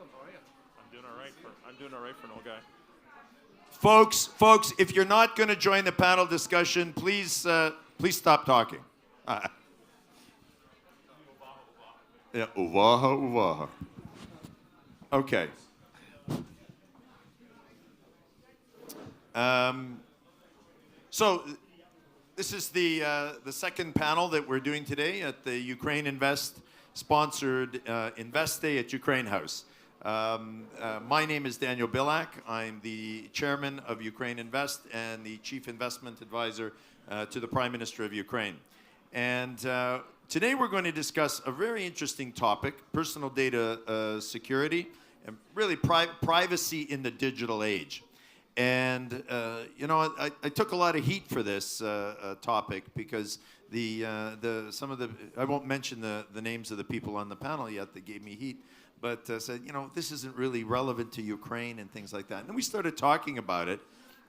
I'm doing all right for an old guy. Folks, if you're not going to join the panel discussion, please stop talking. Yeah, uvaha, uvaha. Okay. So this is the second panel that we're doing today at the Ukraine Invest sponsored Invest Day at Ukraine House. My name is Daniel Bilak. I'm the chairman of Ukraine Invest and the chief investment advisor to the Prime Minister of Ukraine. And today we're going to discuss a very interesting topic, personal data security and really privacy in the digital age. And I took a lot of heat for this topic because I won't mention the names of the people on the panel yet that gave me heat, but said, this isn't really relevant to Ukraine and things like that. And then we started talking about it.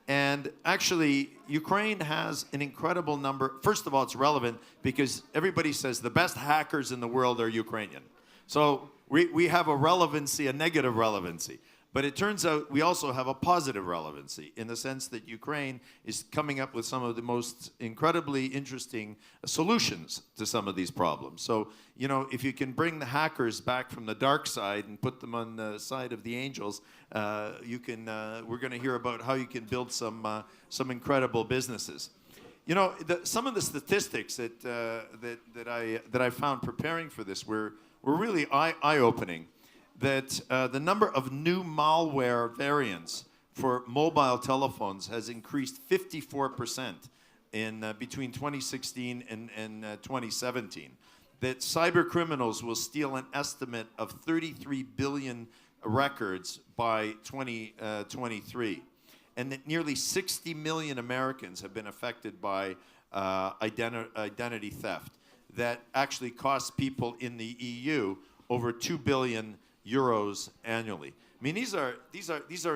And actually, Ukraine has an incredible number. First of all, it's relevant because everybody says the best hackers in the world are Ukrainian. So we have a relevancy, a negative relevancy. But it turns out we also have a positive relevancy in the sense that Ukraine is coming up with some of the most incredibly interesting solutions to some of these problems. So, if you can bring the hackers back from the dark side and put them on the side of the angels, we're going to hear about how you can build some incredible businesses. Some of the statistics that I found preparing for this were really eye-opening. That the number of new malware variants for mobile telephones has increased 54% in between 2016 and 2017. That cyber criminals will steal an estimate of 33 billion records by 2023. And that nearly 60 million Americans have been affected by identity theft. That actually costs people in the EU over 2 billion euros annually. I mean, these are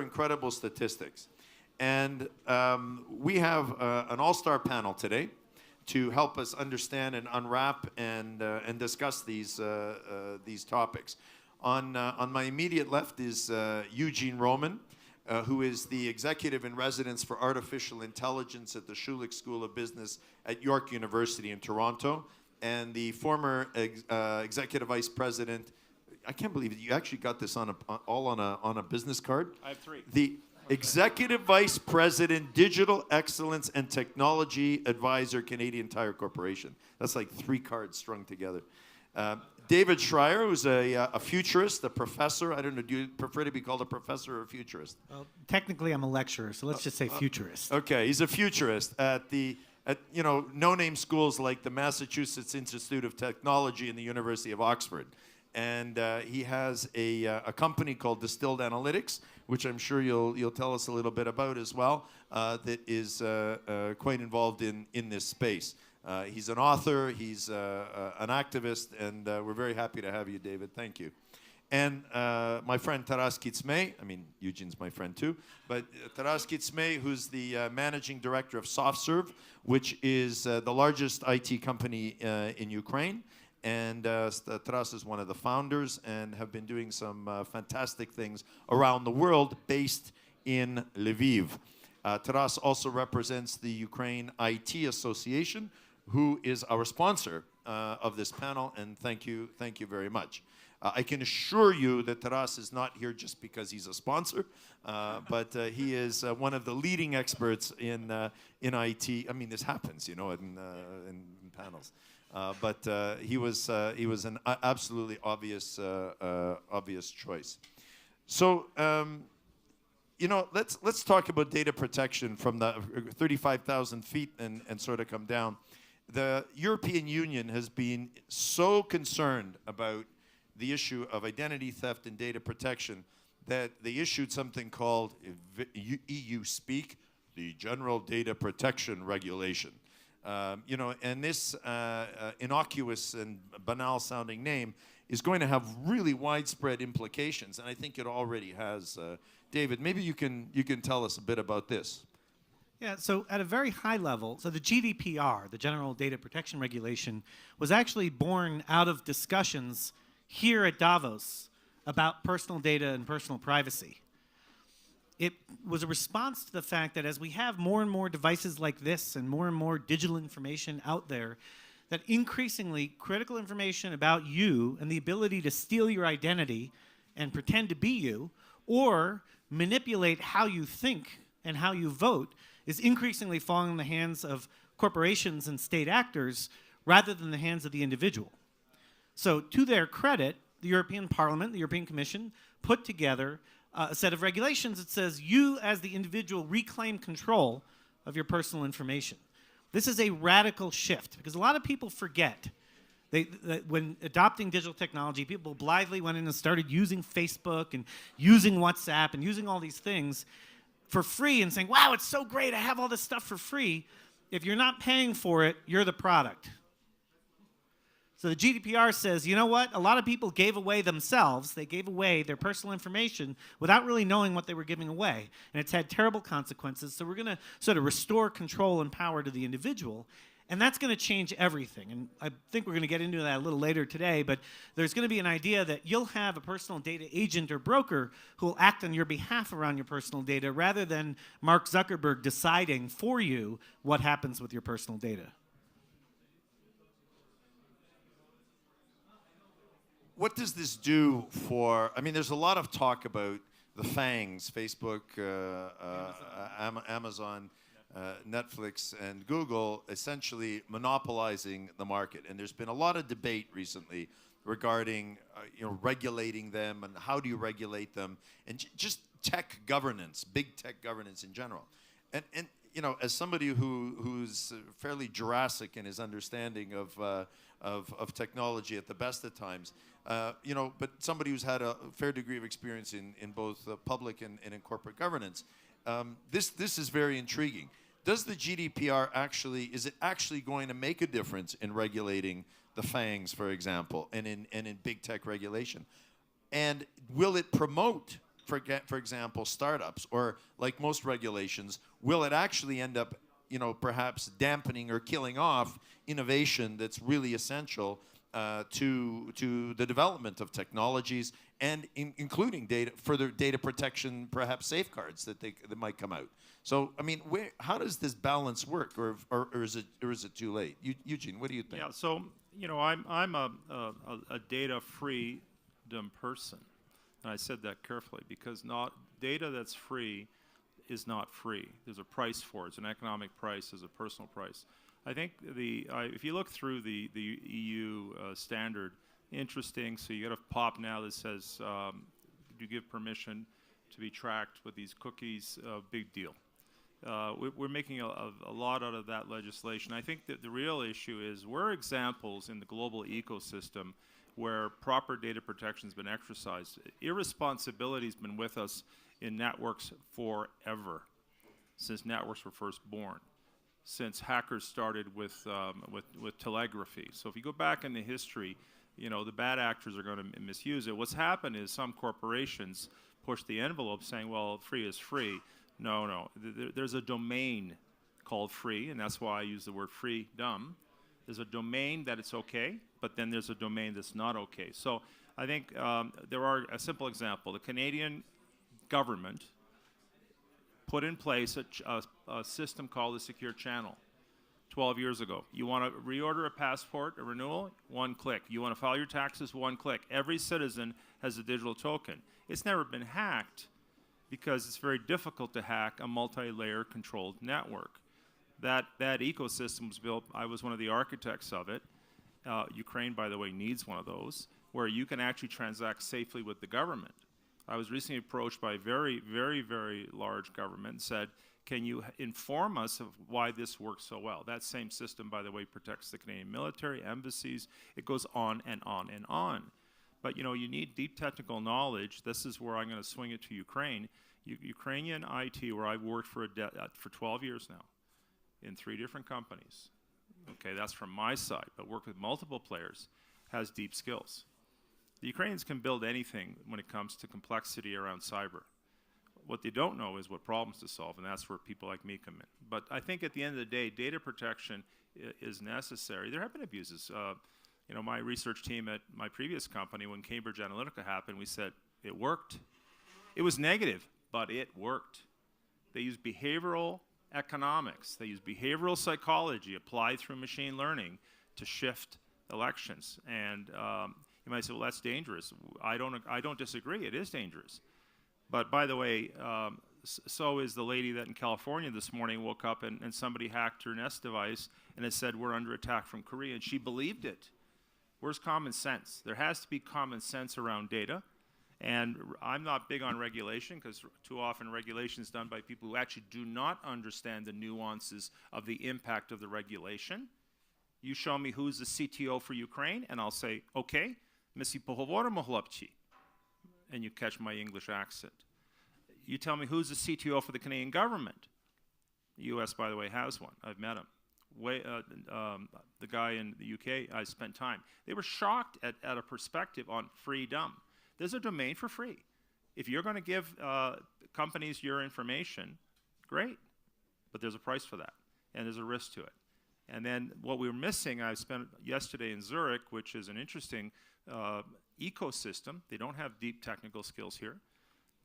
incredible statistics, and we have an all-star panel today to help us understand and unwrap and discuss these topics. On my immediate left is Eugene Roman, who is the executive in residence for artificial intelligence at the Schulich School of Business at York University in Toronto, and the former executive vice president. I can't believe it. You actually got this on a business card. I have three. The Executive Vice President, Digital Excellence and Technology Advisor, Canadian Tire Corporation. That's like 3 cards strung together. David Schreier, who's a futurist, a professor. I don't know, do you prefer to be called a professor or a futurist? Well, technically I'm a lecturer, so let's just say futurist. Okay, he's a futurist at no-name schools like the Massachusetts Institute of Technology and the University of Oxford. And he has a company called Distilled Analytics, which I'm sure you'll tell us a little bit about as well, that is quite involved in this space. He's an author, he's an activist, and we're very happy to have you, David. Thank you. And my friend Taras Kitzmei, I mean, Eugene's my friend too, but Taras Kitzmei, who's the managing director of SoftServe, which is the largest IT company in Ukraine. And Taras is one of the founders and have been doing some fantastic things around the world based in Lviv. Taras also represents the Ukraine IT Association, who is our sponsor of this panel, and thank you very much. I can assure you that Taras is not here just because he's a sponsor, but he is one of the leading experts in IT. I mean, this happens, in panels. But he was an absolutely obvious choice. So let's talk about data protection from the 35,000 feet and sort of come down. The European Union has been so concerned about the issue of identity theft and data protection that they issued something called EU speak, the General Data Protection Regulation. And this innocuous and banal-sounding name is going to have really widespread implications, and I think it already has. David, maybe you can tell us a bit about this. Yeah, so at a very high level, so the GDPR, the General Data Protection Regulation, was actually born out of discussions here at Davos about personal data and personal privacy. It was a response to the fact that as we have more and more devices like this and more digital information out there, that increasingly critical information about you and the ability to steal your identity and pretend to be you or manipulate how you think and how you vote is increasingly falling in the hands of corporations and state actors rather than the hands of the individual. So to their credit, the European Parliament, the European Commission, put together a set of regulations that says you as the individual reclaim control of your personal information. This is a radical shift because a lot of people forget that when adopting digital technology, people blithely went in and started using Facebook and using WhatsApp and using all these things for free and saying, wow, it's so great, I have all this stuff for free. If you're not paying for it, you're the product. So the GDPR says, you know what? A lot of people gave away themselves. They gave away their personal information without really knowing what they were giving away. And it's had terrible consequences. So we're going to sort of restore control and power to the individual. And that's going to change everything. And I think we're going to get into that a little later today. But there's going to be an idea that you'll have a personal data agent or broker who will act on your behalf around your personal data rather than Mark Zuckerberg deciding for you what happens with your personal data. What does this do for, I mean, there's a lot of talk about the FANGs, Facebook, Amazon, Netflix, and Google essentially monopolizing the market. And there's been a lot of debate recently regarding regulating them and how do you regulate them and just tech governance, big tech governance in general. And as somebody who's fairly Jurassic in his understanding of technology at the best of times, but somebody who's had a fair degree of experience in both public and in corporate governance, this is very intriguing. Does the GDPR is it actually going to make a difference in regulating the FANGs, for example, and in big tech regulation? And will it promote, for example, startups, or like most regulations, will it actually end up, perhaps dampening or killing off innovation that's really essential to the development of technologies and including further data protection, perhaps safeguards that might come out? So, I mean, how does this balance work, or is it too late? Eugene, what do you think? Yeah, so I'm a data freedom person, and I said that carefully because data that's free is not free. There's a price for it. It's an economic price. There's a personal price. I think if you look through the EU standard, interesting. So you got a pop now that says you give permission to be tracked with these cookies. Big deal. We're making a lot out of that legislation. I think that the real issue is we're examples in the global ecosystem where proper data protection has been exercised. Irresponsibility has been with us in networks forever, since networks were first born, since hackers started with telegraphy. So if you go back in the history, the bad actors are going to misuse it. What's happened is some corporations push the envelope saying, well, free is free. No. There's a domain called free, and that's why I use the word freedom. There's a domain that it's okay, but then there's a domain that's not okay. So I think there are a simple example. The Canadian government put in place a system called the Secure Channel 12 years ago. You want to reorder a passport, a renewal, one click. You want to file your taxes, one click. Every citizen has a digital token. It's never been hacked because it's very difficult to hack a multi-layer controlled network. That ecosystem was built. I was one of the architects of it. Ukraine, by the way, needs one of those, where you can actually transact safely with the government. I was recently approached by a very, very, very large government and said, can you inform us of why this works so well? That same system, by the way, protects the Canadian military, embassies. It goes on and on and on. But you need deep technical knowledge. This is where I'm going to swing it to Ukraine. Ukrainian IT, where I've worked for 12 years now in 3 different companies. Okay, that's from my side, but work with multiple players, has deep skills. The Ukrainians can build anything when it comes to complexity around cyber. What they don't know is what problems to solve, and that's where people like me come in. But I think at the end of the day, data protection is necessary. There have been abuses. You know, my research team at my previous company, when Cambridge Analytica happened, we said, it worked. It was negative, but it worked. They used behavioral economics. They used behavioral psychology applied through machine learning to shift elections. And you might say, well, that's dangerous. I don't disagree. It is dangerous. But by the way, so is the lady that in California this morning woke up and somebody hacked her Nest device and it said, we're under attack from Korea, and she believed it. Where's common sense? There has to be common sense around data. And I'm not big on regulation, because too often regulation is done by people who actually do not understand the nuances of the impact of the regulation. You show me who's the CTO for Ukraine, and I'll say, okay, my поговоримо, хлопці. And you catch my English accent. You tell me who's the CTO for the Canadian government. The US, by the way, has one. I've met him. The guy in the UK, I spent time. They were shocked at a perspective on freedom. There's a domain for free. If you're going to give companies your information, great. But there's a price for that, and there's a risk to it. And then what we were missing, I spent yesterday in Zurich, which is an interesting ecosystem. They don't have deep technical skills here.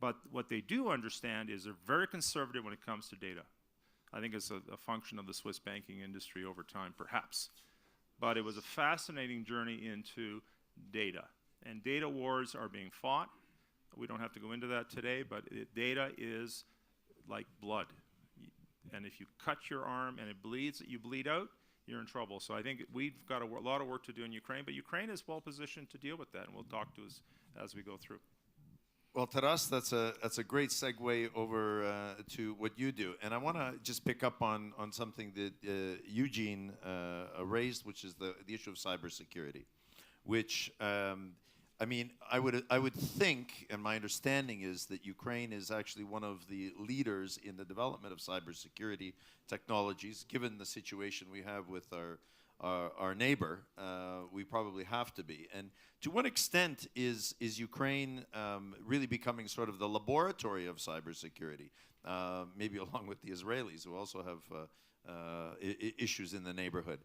But what they do understand is they're very conservative when it comes to data. I think it's a function of the Swiss banking industry over time, perhaps. But it was a fascinating journey into data. And data wars are being fought. We don't have to go into that today, but data is like blood. And if you cut your arm and it bleeds, you bleed out, you're in trouble. So I think we've got a lot of work to do in Ukraine, but Ukraine is well positioned to deal with that, and we'll talk to us as we go through. Well, Taras, that's a great segue over to what you do. And I want to just pick up on something that Eugene raised, which is the issue of cybersecurity, which I mean, I would think, and my understanding is that Ukraine is actually one of the leaders in the development of cybersecurity technologies. Given the situation we have with our neighbor, we probably have to be. And to what extent is Ukraine really becoming sort of the laboratory of cybersecurity, maybe along with the Israelis, who also have issues in the neighborhood?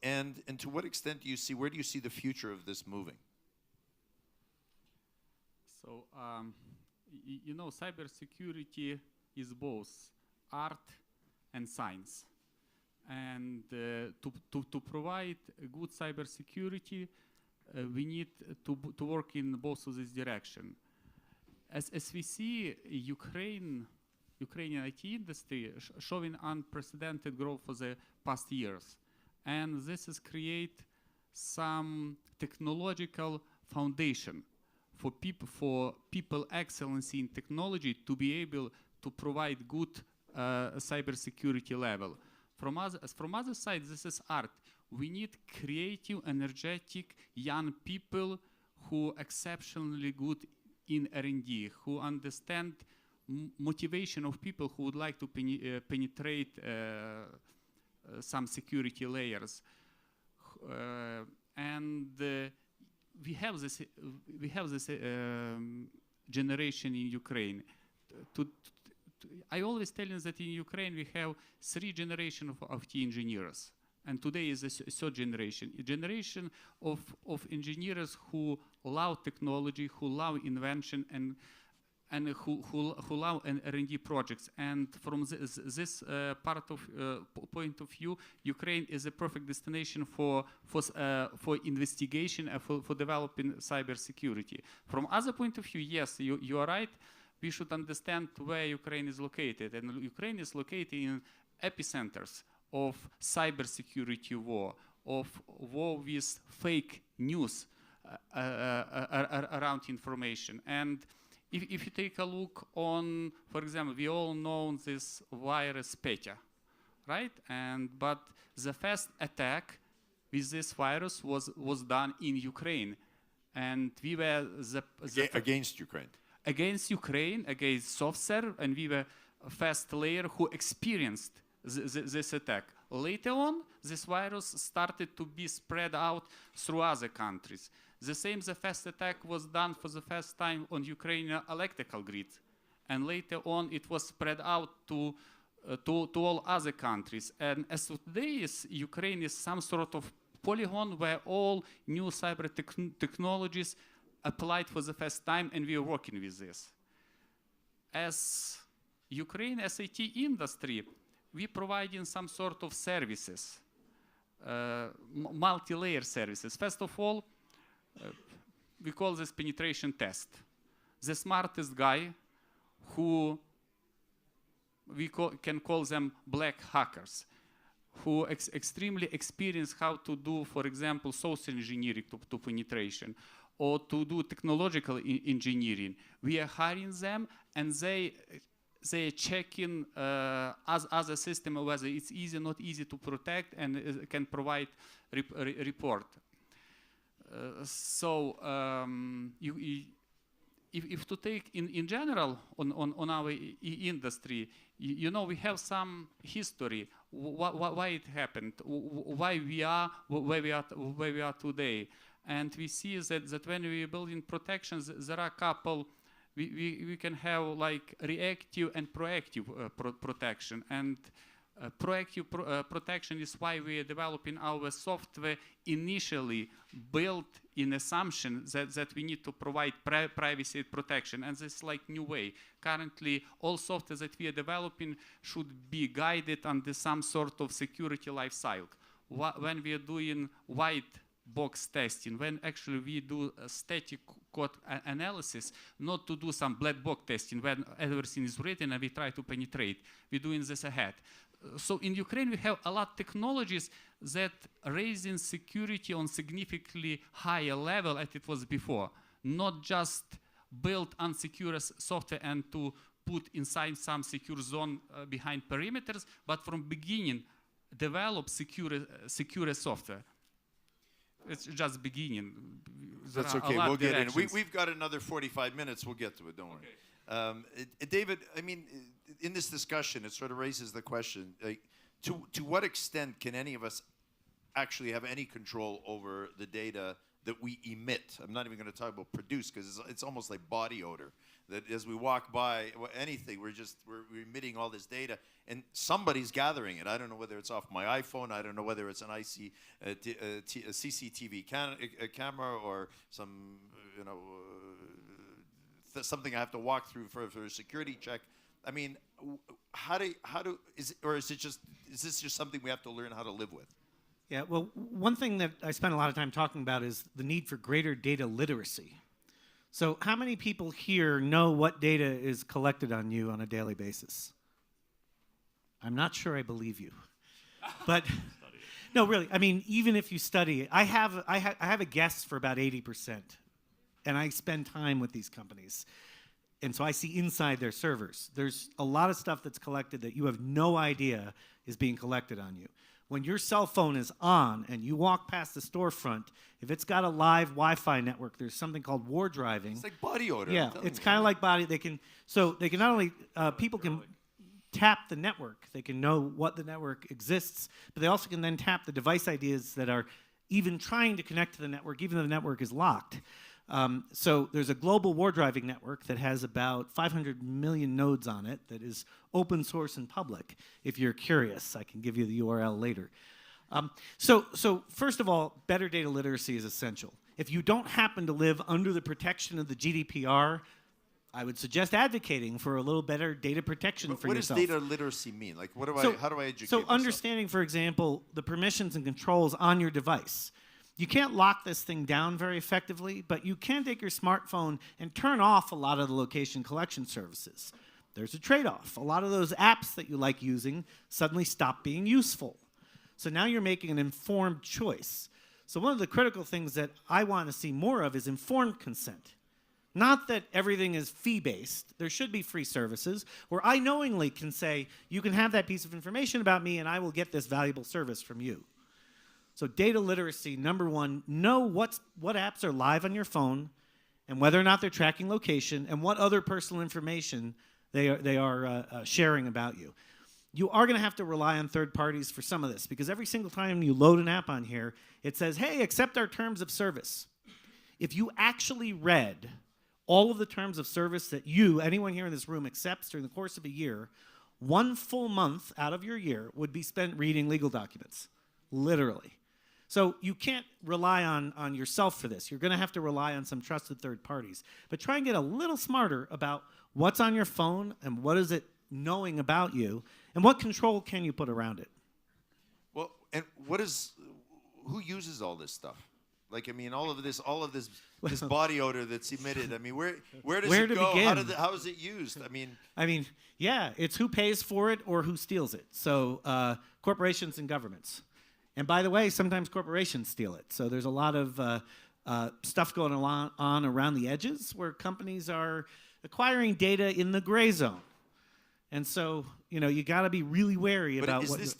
And to what extent do you see, where do you see the future of this moving? So, you know, cybersecurity is both art and science. And to provide a good cybersecurity, we need to work in both of this direction. As we see, Ukrainian IT industry showing unprecedented growth for the past years. And this has created some technological foundation for people excellency in technology to be able to provide good cybersecurity level. From other side, this is art. We need creative, energetic young people who are exceptionally good in R&D, who understand motivation of people who would like to penetrate some security layers. We have this generation in Ukraine. I always tell you that in Ukraine we have 3 generations of IT engineers, and today is the 3rd generation. A generation of engineers who love technology, who love invention, and who love R&D projects. And from this point of view, Ukraine is a perfect destination for investigation and for developing cybersecurity. From other point of view, yes, you are right. We should understand where Ukraine is located, and Ukraine is located in epicenters of cybersecurity war, of war with fake news around information. And if you take a look on, for example, we all know this virus Petya, right? But the first attack with this virus was done in Ukraine, and we were against Ukraine. Against Ukraine, against SoftServe, and we were first layer who experienced this attack. Later on, this virus started to be spread out through other countries. The first attack was done for the first time on Ukrainian electrical grid, and later on it was spread out to all other countries. And as of today, Ukraine is some sort of polygon where all new cyber technologies applied for the first time, and we are working with this. As Ukraine SAT industry, we providing some sort of services, multi-layer services. First of all, we call this penetration test. The smartest guy, who we can call them black hackers, who extremely experienced how to do, for example, social engineering to penetration, or to do technological engineering. We are hiring them, and they are checking as a system whether it's easy, not easy to protect, and can provide report. If to take in general on our industry, you know, we have some history why it happened, why we are where we are today, and we see that when we are building protections, there are a couple. We can have like reactive and proactive protection, and proactive protection is why we are developing our software initially built in assumption that we need to provide privacy protection, and this is like new way. Currently, all software that we are developing should be guided under some sort of security life cycle. When we are doing white box testing, when actually we do a static code analysis, not to do some black box testing when everything is written and we try to penetrate. We're doing this ahead. So in Ukraine, we have a lot of technologies that raising security on significantly higher level as it was before. Not just build unsecure software and to put inside some secure zone behind perimeters, but from beginning develop secure software. It's just beginning. That's okay. We'll get in. We've got another 45 minutes. We'll get to it. Don't worry. David, I mean, in this discussion, it sort of raises the question, like, to what extent can any of us actually have any control over the data that we emit? I'm not even going to talk about produce, because it's almost like body odor. That as we walk by anything, we're emitting all this data, and somebody's gathering it. I don't know whether it's off my iPhone. I don't know whether it's an CCTV camera or some, something I have to walk through for a security check. I mean, is this just something we have to learn how to live with? Yeah, well, one thing that I spent a lot of time talking about is the need for greater data literacy. So how many people here know what data is collected on you on a daily basis? I'm not sure I believe you. But no, really, I mean, even if you study, I have a guess for about 80%. And I spend time with these companies. And so I see inside their servers. There's a lot of stuff that's collected that you have no idea is being collected on you. When your cell phone is on and you walk past the storefront, if it's got a live Wi-Fi network, there's something called war driving. It's like body odor. Yeah, it's kind of like body. They can not only people can tap the network, they can know what the network exists, but they also can then tap the device IDs that are even trying to connect to the network, even though the network is locked. So there's a global war driving network that has about 500 million nodes on it that is open source and public. If you're curious, I can give you the URL later. So first of all, better data literacy is essential. If you don't happen to live under the protection of the GDPR, I would suggest advocating for a little better data protection for yourself. What does data literacy mean? Like, how do I educate So myself? understanding, for example, the permissions and controls on your device. You can't lock this thing down very effectively, but you can take your smartphone and turn off a lot of the location collection services. There's a trade-off. A lot of those apps that you like using suddenly stop being useful. So now you're making an informed choice. So one of the critical things that I want to see more of is informed consent. Not that everything is fee-based. There should be free services where I knowingly can say, you can have that piece of information about me and I will get this valuable service from you. So data literacy, number one, know what apps are live on your phone and whether or not they're tracking location and what other personal information they are sharing about you. You are going to have to rely on third parties for some of this because every single time you load an app on here, it says, hey, accept our terms of service. If you actually read all of the terms of service that anyone here in this room accepts during the course of a year, 1 full month out of your year would be spent reading legal documents, literally. So you can't rely on yourself for this. You're going to have to rely on some trusted third parties. But try and get a little smarter about what's on your phone and what is it knowing about you, and what control can you put around it. Well, and who uses all this stuff? Like, I mean, all of this body odor that's emitted. I mean, where does Where it to go? begin? How is it used? I mean, Yeah, it's who pays for it or who steals it. So corporations and governments. And by the way, sometimes corporations steal it. So there's a lot of stuff going on around the edges where companies are acquiring data in the gray zone. And so, you got to be really wary about But is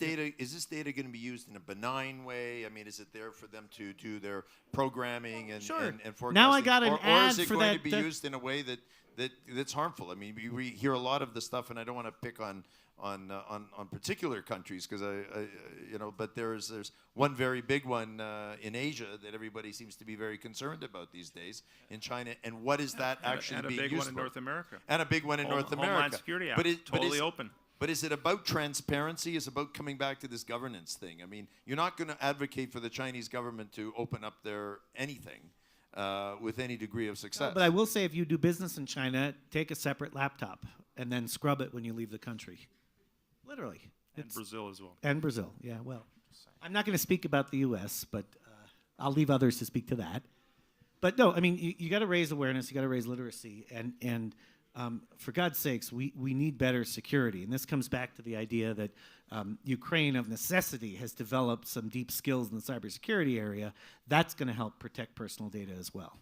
this data going to be used in a benign way? I mean, is it there for them to do their programming and Sure. and forecasting? Now I got an or ad is it for going that, to be used in a way that's harmful? I mean, we hear a lot of the stuff, and I don't want to pick on particular countries because but there's one very big one in Asia that everybody seems to be very concerned about these days in China. And what is that actually and a being big used one in for? North America. And a big one in North America. Homeland Security Act, totally open. But is it about transparency? Is it about coming back to this governance thing? I mean, you're not going to advocate for the Chinese government to open up their anything with any degree of success. But I will say, if you do business in China, take a separate laptop and then scrub it when you leave the country. Literally. And Brazil as well. And Brazil, yeah, well. I'm not going to speak about the U.S., but I'll leave others to speak to that. But no, I mean, you got to raise awareness, you got to raise literacy, and for God's sakes, we need better security. And this comes back to the idea that Ukraine, of necessity, has developed some deep skills in the cybersecurity area. That's going to help protect personal data as well.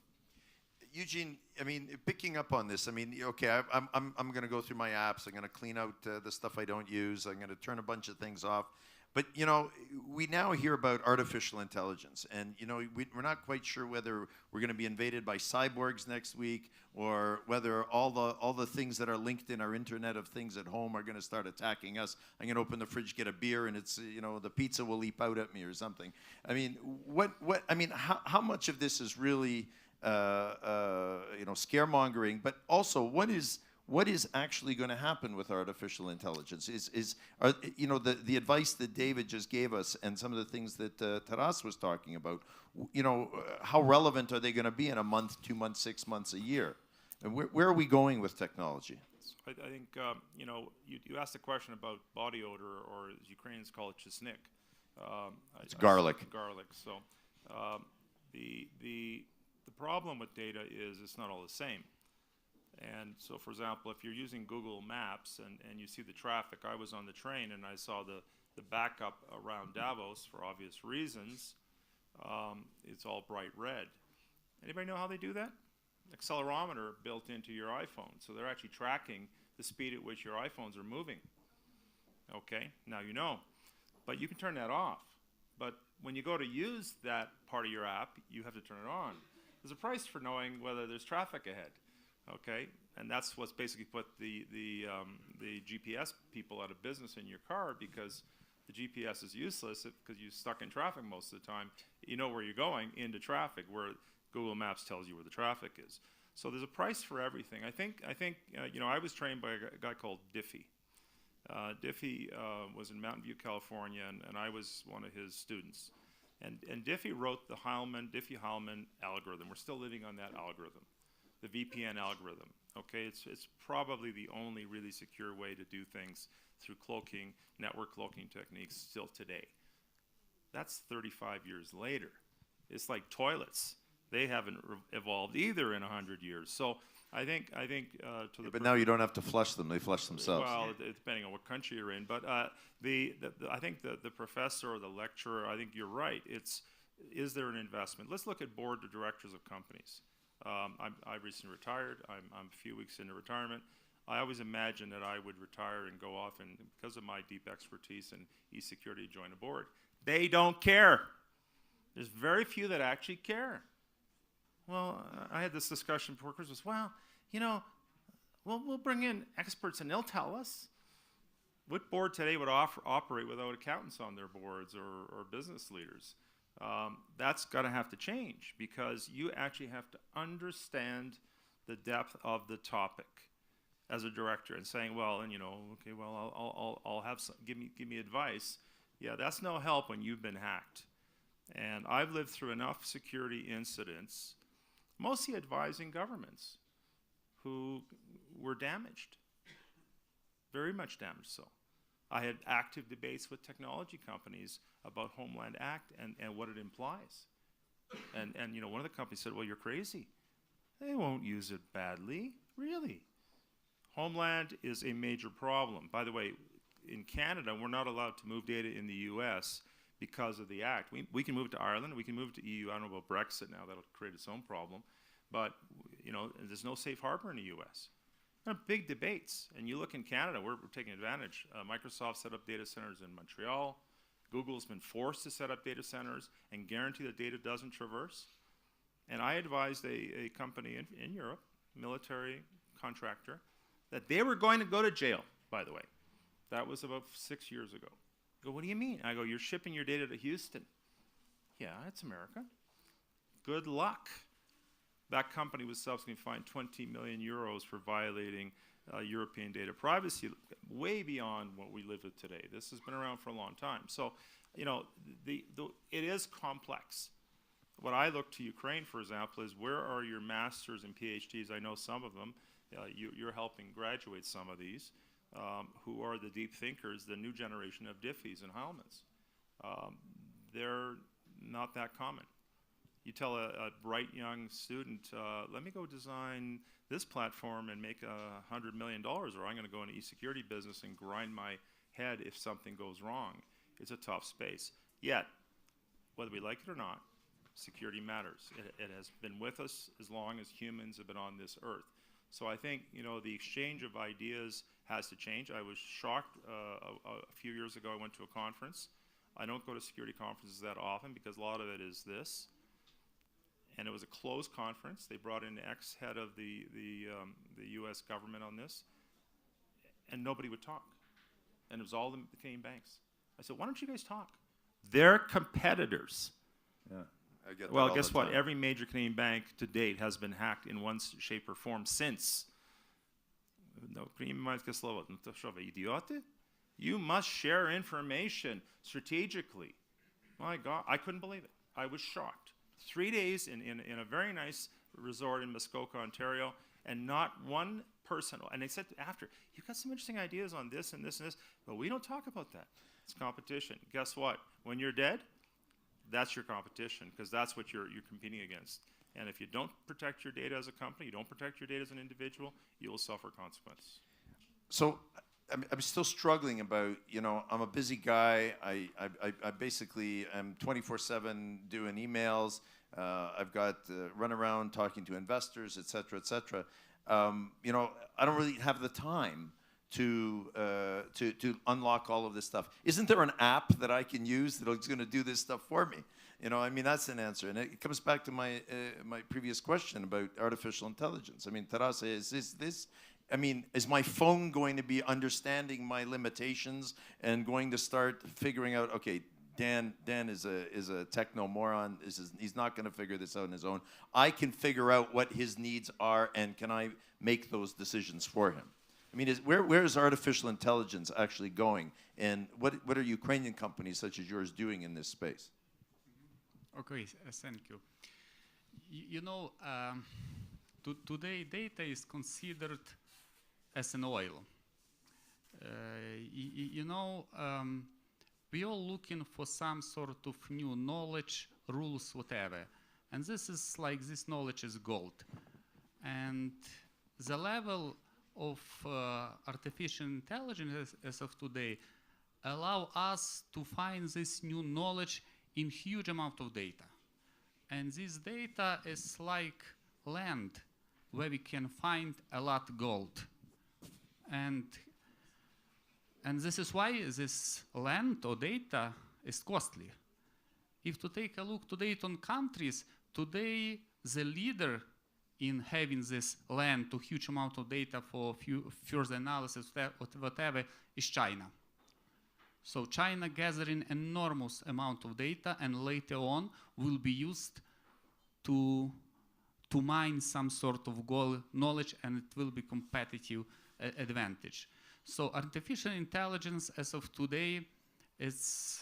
Eugene, I mean, picking up on this, I mean, okay, I'm going to go through my apps. I'm going to clean out the stuff I don't use. I'm going to turn a bunch of things off. But, we now hear about artificial intelligence. And, we're not quite sure whether we're going to be invaded by cyborgs next week or whether all the things that are linked in our Internet of Things at home are going to start attacking us. I'm going to open the fridge, get a beer, and it's, the pizza will leap out at me or something. I mean, how much of this is really scaremongering, but also what is actually going to happen with artificial intelligence? The advice that David just gave us and some of the things that Taras was talking about, how relevant are they going to be in a month, 2 months, 6 months, a year? And where are we going with technology? I think, you asked a question about body odor, or as Ukrainians call it, chesnik. It's garlic. Garlic. So the problem with data is it's not all the same. And so, for example, if you're using Google Maps and you see the traffic, I was on the train and I saw the backup around Davos for obvious reasons. It's all bright red. Anybody know how they do that? Accelerometer built into your iPhone. So they're actually tracking the speed at which your iPhones are moving. Okay, now you know. But you can turn that off. But when you go to use that part of your app, you have to turn it on. There's a price for knowing whether there's traffic ahead. Okay, and that's what's basically put the GPS people out of business in your car, because the GPS is useless because you're stuck in traffic most of the time. You know where you're going, into traffic, where Google Maps tells you where the traffic is. So there's a price for everything. I think I was trained by a guy called Diffie. Diffie was in Mountain View, California, and I was one of his students. And Diffie wrote the Diffie-Hellman algorithm. We're still living on that algorithm, the VPN algorithm. Okay, it's probably the only really secure way to do things through cloaking, network cloaking techniques still today. That's 35 years later. It's like toilets. They haven't evolved either in 100 years. So I think to the. But now you don't have to flush them; they flush themselves. Well, depending on what country you're in. But I think the professor or the lecturer, I think you're right. Is there an investment? Let's look at board of directors of companies. I recently retired. I'm a few weeks into retirement. I always imagined that I would retire and go off, and because of my deep expertise in e-security, join a board. They don't care. There's very few that actually care. Well, I had this discussion before Christmas. Well, we'll bring in experts and they'll tell us. What board today would operate without accountants on their boards or business leaders? That's going to have to change, because you actually have to understand the depth of the topic as a director, and saying, well, okay, well, I'll have some, give me advice. Yeah, that's no help when you've been hacked. And I've lived through enough security incidents, mostly advising governments who were damaged, very much damaged so. I had active debates with technology companies about Homeland Act and what it implies. And you know, one of the companies said, well, you're crazy. They won't use it badly, really. Homeland is a major problem. By the way, in Canada, we're not allowed to move data in the US because of the act. We can move to Ireland, we can move to EU. I don't know about Brexit now, that'll create its own problem. But you know, there's no safe harbor in the US. There are big debates. And you look in Canada, we're taking advantage. Microsoft set up data centers in Montreal. Google's been forced to set up data centers and guarantee that data doesn't traverse. And I advised a company in Europe, military contractor, that they were going to go to jail, by the way. That was about 6 years ago. I go, what do you mean? I go, you're shipping your data to Houston. Yeah, it's America. Good luck. That company was subsequently fined 20 million euros for violating European data privacy, way beyond what we live with today. This has been around for a long time. So, you know, it is complex. What I look to Ukraine, for example, is where are your masters and PhDs? I know some of them. You're helping graduate some of these. Who are the deep thinkers, the new generation of Diffies and Heilmans. They're not that common. You tell a bright young student, let me go design this platform and make $100 million, or I'm going to go into e-security business and grind my head if something goes wrong. It's a tough space. Yet, whether we like it or not, security matters. It has been with us as long as humans have been on this earth. So I think, you know, the exchange of ideas has to change. I was shocked a few years ago. I went to a conference. I don't go to security conferences that often because a lot of it is this. And it was a closed conference. They brought in the ex-head of the U.S. government on this, and nobody would talk. And it was all the Canadian banks. I said, why don't you guys talk? They're competitors. Yeah. I get that Well, all guess the what? time. Every major Canadian bank to date has been hacked in one shape or form since. No, you must share information strategically. My God, I couldn't believe it. I was shocked. 3 days in a very nice resort in Muskoka, Ontario, and not one person. And they said after, you've got some interesting ideas on this and this and this, but we don't talk about that. It's competition. Guess what? When you're dead, that's your competition, because that's what you're competing against. And if you don't protect your data as a company, you don't protect your data as an individual, you will suffer consequences. So I'm still struggling about, you know, I'm a busy guy. I basically am 24/7 doing emails. I've got run around talking to investors, et cetera, et cetera. You know, I don't really have the time to unlock all of this stuff. Isn't there an app that I can use that's going to do this stuff for me? You know, I mean, that's an answer. And it comes back to my my previous question about artificial intelligence. I mean, Taras, is my phone going to be understanding my limitations and going to start figuring out, okay, Dan is a techno moron. He's not going to figure this out on his own. I can figure out what his needs are, and can I make those decisions for him? I mean, where is artificial intelligence actually going, and what are Ukrainian companies such as yours doing in this space? Okay, thank you. You know, today data is considered as an oil. You know, we all looking for some sort of new knowledge, rules, whatever. And this is like, this knowledge is gold. And the level of artificial intelligence as of today allow us to find this new knowledge in huge amount of data. And this data is like land where we can find a lot of gold. And this is why this land or data is costly. If to take a look today on countries, today the leader in having this land to huge amount of data for further analysis, whatever, is China. So China gathering enormous amount of data, and later on will be used to mine some sort of gold knowledge, and it will be competitive advantage. So artificial intelligence as of today is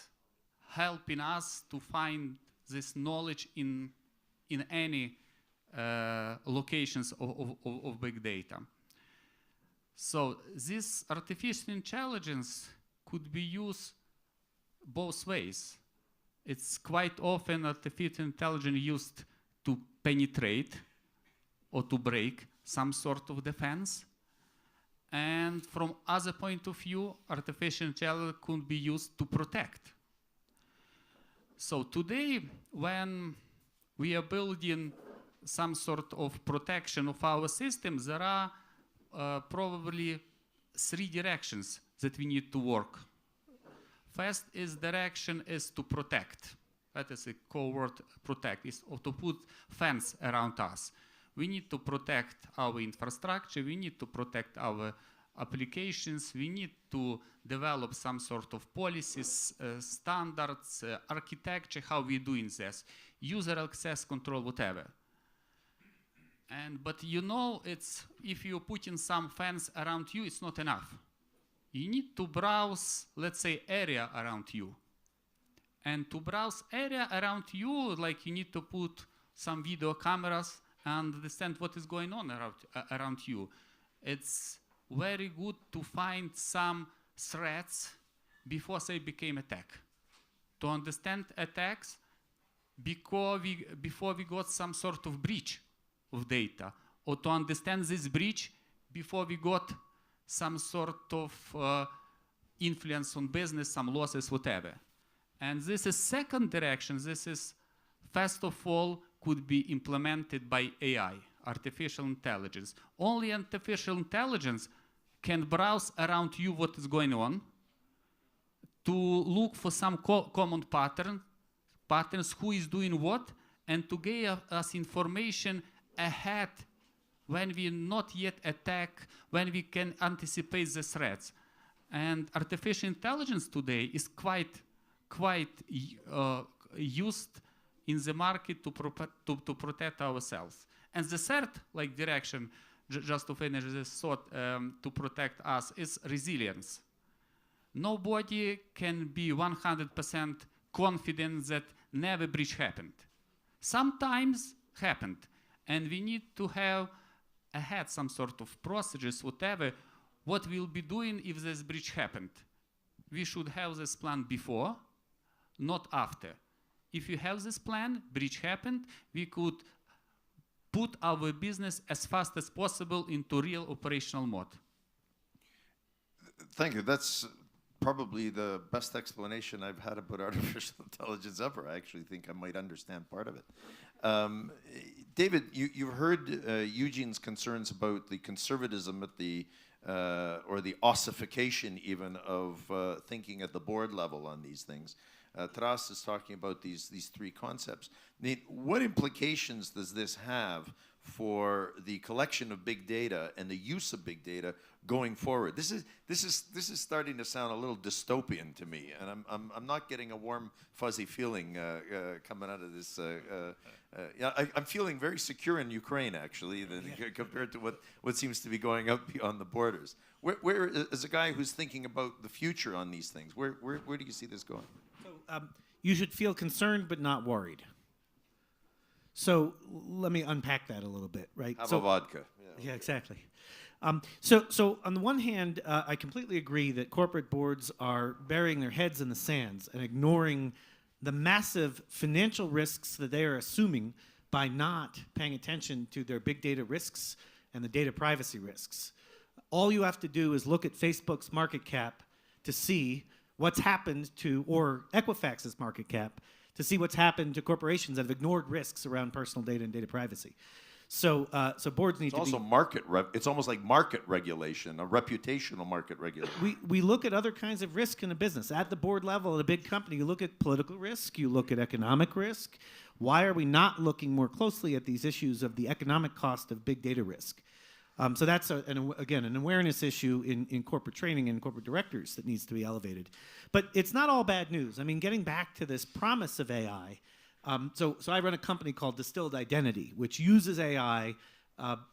helping us to find this knowledge in any locations of big data. So this artificial intelligence could be used both ways. It's quite often artificial intelligence used to penetrate or to break some sort of defense. And from other point of view, artificial intelligence could be used to protect. So today, when we are building some sort of protection of our systems, there are probably 3 directions that we need to work. First direction is to protect. That is a core word, protect, is to put fence around us. We need to protect our infrastructure, we need to protect our applications, we need to develop some sort of policies, standards, architecture, how we're doing this, user access control, whatever. But you know, if you're putting some fence around you, it's not enough. You need to browse, let's say, area around you. And to browse area around you, like you need to put some video cameras and understand what is going on around you. It's very good to find some threats before they became attack. To understand attacks before we got some sort of breach of data, or to understand this breach before we got some sort of influence on business, some losses, whatever. And this is second direction. This is, first of all, could be implemented by AI, artificial intelligence. Only artificial intelligence can browse around you what is going on, to look for some common patterns, who is doing what, and to give us information ahead when we not yet attack, when we can anticipate the threats. And artificial intelligence today is quite used in the market to protect ourselves. And the third direction, just to finish this thought, to protect us, is resilience. Nobody can be 100% confident that never breach happened. Sometimes happened, and we need to have ahead some sort of procedures, whatever, what we'll be doing if this breach happened. We should have this plan before, not after. If you have this plan, breach happened, we could put our business as fast as possible into real operational mode. Thank you. That's probably the best explanation I've had about artificial intelligence ever. I actually think I might understand part of it. David, you've heard Eugene's concerns about the conservatism at the, or the ossification even of thinking at the board level on these things. Taras is talking about these 3 concepts. What implications does this have for the collection of big data and the use of big data going forward? This is starting to sound a little dystopian to me, and I'm not getting a warm, fuzzy feeling coming out of this. I'm feeling very secure in Ukraine, actually, compared to what seems to be going out beyond the borders. Where as a guy who's thinking about the future on these things, where do you see this going? So, you should feel concerned but not worried. So let me unpack that a little bit, right? Have a vodka. Yeah, exactly. So on the one hand, I completely agree that corporate boards are burying their heads in the sands and ignoring the massive financial risks that they are assuming by not paying attention to their big data risks and the data privacy risks. All you have to do is look at Facebook's market cap to see what's happened to, or Equifax's market cap, to see what's happened to corporations that have ignored risks around personal data and data privacy. So boards need to be... It's also it's almost like market regulation, a reputational market regulation. We look at other kinds of risk in a business. At the board level, at a big company, you look at political risk, you look at economic risk. Why are we not looking more closely at these issues of the economic cost of big data risk? So that's, again, an awareness issue in corporate training and corporate directors that needs to be elevated. But it's not all bad news. I mean, getting back to this promise of AI, so I run a company called Distilled Identity, which uses AI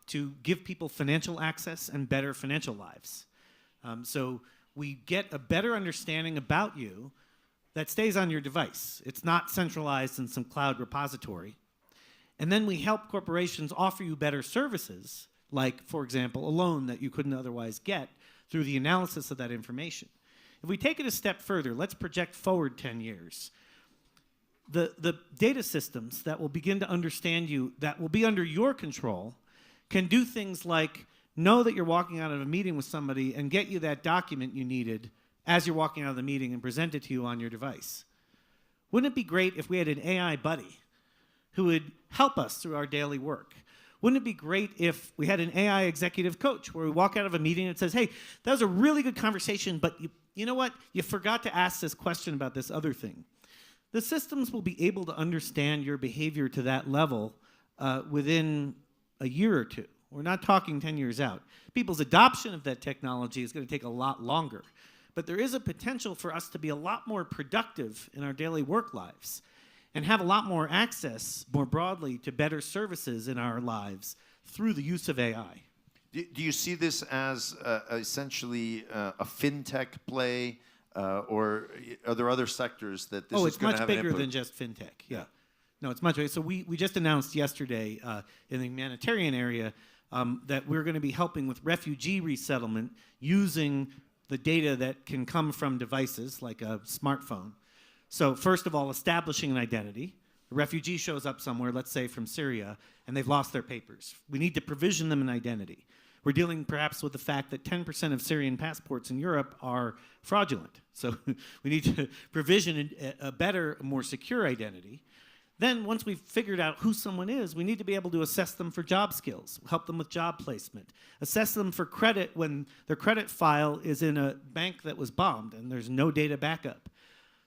to give people financial access and better financial lives. So we get a better understanding about you that stays on your device. It's not centralized in some cloud repository. And then we help corporations offer you better services, like, for example, a loan that you couldn't otherwise get through the analysis of that information. If we take it a step further, let's project forward 10 years. The data systems that will begin to understand you, that will be under your control, can do things like know that you're walking out of a meeting with somebody and get you that document you needed as you're walking out of the meeting and present it to you on your device. Wouldn't it be great if we had an AI buddy who would help us through our daily work? Wouldn't it be great if we had an AI executive coach where we walk out of a meeting and it says, hey, that was a really good conversation, but you know what? You forgot to ask this question about this other thing. The systems will be able to understand your behavior to that level within a year or two. We're not talking 10 years out. People's adoption of that technology is going to take a lot longer. But there is a potential for us to be a lot more productive in our daily work lives and have a lot more access, more broadly, to better services in our lives through the use of AI. Do you see this as essentially a fintech play, or are there other sectors that this is going to have an input? It's much bigger than just fintech, yeah. No, it's much bigger. So we just announced yesterday in the humanitarian area that we're going to be helping with refugee resettlement using the data that can come from devices like a smartphone. So first of all, establishing an identity. A refugee shows up somewhere, let's say from Syria, and they've lost their papers. We need to provision them an identity. We're dealing perhaps with the fact that 10% of Syrian passports in Europe are fraudulent. So we need to provision a better, more secure identity. Then once we've figured out who someone is, we need to be able to assess them for job skills, help them with job placement, assess them for credit when their credit file is in a bank that was bombed and there's no data backup.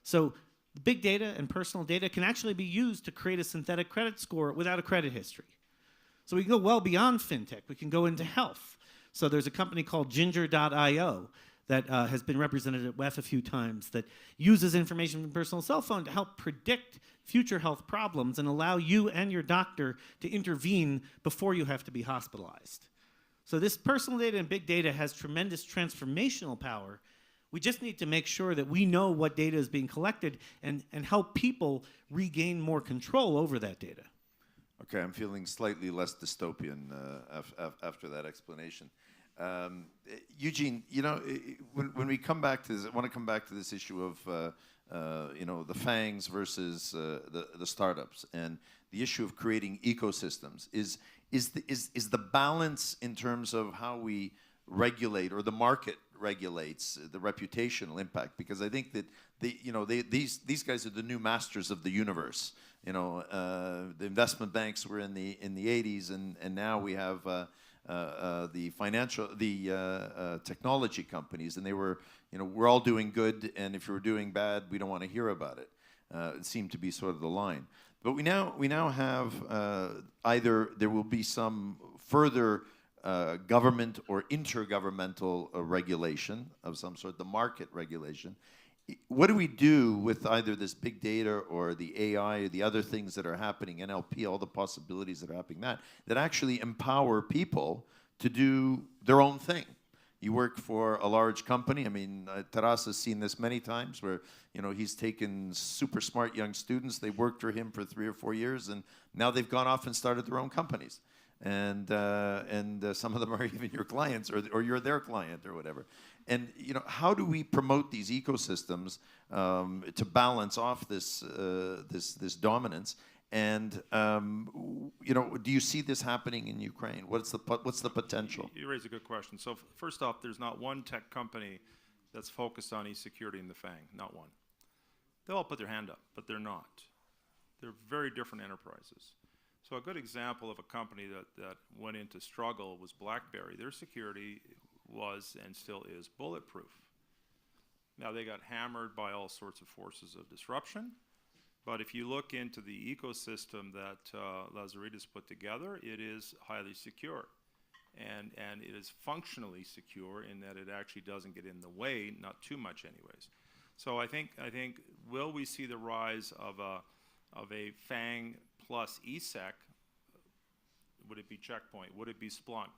So big data and personal data can actually be used to create a synthetic credit score without a credit history. So we can go well beyond fintech. We can go into health. So there's a company called Ginger.io that has been represented at WEF a few times that uses information from a personal cell phone to help predict future health problems and allow you and your doctor to intervene before you have to be hospitalized. So this personal data and big data has tremendous transformational power. We just need to make sure that we know what data is being collected and help people regain more control over that data. Okay, I'm feeling slightly less dystopian after that explanation. Eugene, you know, when we come back to this, I want to come back to this issue of you know, the FANGs versus the startups and the issue of creating ecosystems. Is the balance in terms of how we regulate or the market regulates the reputational impact? Because I think that these guys are the new masters of the universe. You know, the investment banks were in the 80s, and now we have the technology companies, and they were, you know, we're all doing good, and if you're doing bad, we don't want to hear about it. It seemed to be sort of the line. But we now have either there will be some further government or intergovernmental regulation of some sort, the market regulation. What do we do with either this big data or the AI or the other things that are happening, NLP, all the possibilities that are happening, that actually empower people to do their own thing? You work for a large company. I mean, Taras has seen this many times where, you know, he's taken super smart young students. They worked for him for 3 or 4 years, and now they've gone off and started their own companies. And some of them are even your clients, or you're their client, or whatever. And you know, how do we promote these ecosystems to balance off this this dominance? And you know, do you see this happening in Ukraine? What's the potential? You raise a good question. So first off, there's not one tech company that's focused on e-security in the FANG. Not one. They'll all put their hand up, but they're not. They're very different enterprises. So a good example of a company that went into struggle was BlackBerry. Their security was and still is bulletproof. Now they got hammered by all sorts of forces of disruption, but if you look into the ecosystem that Lazaridis put together, it is highly secure. And it is functionally secure in that it actually doesn't get in the way, not too much anyways. So I think will we see the rise of a FANG plus ESEC? Would it be Checkpoint? Would it be Splunk?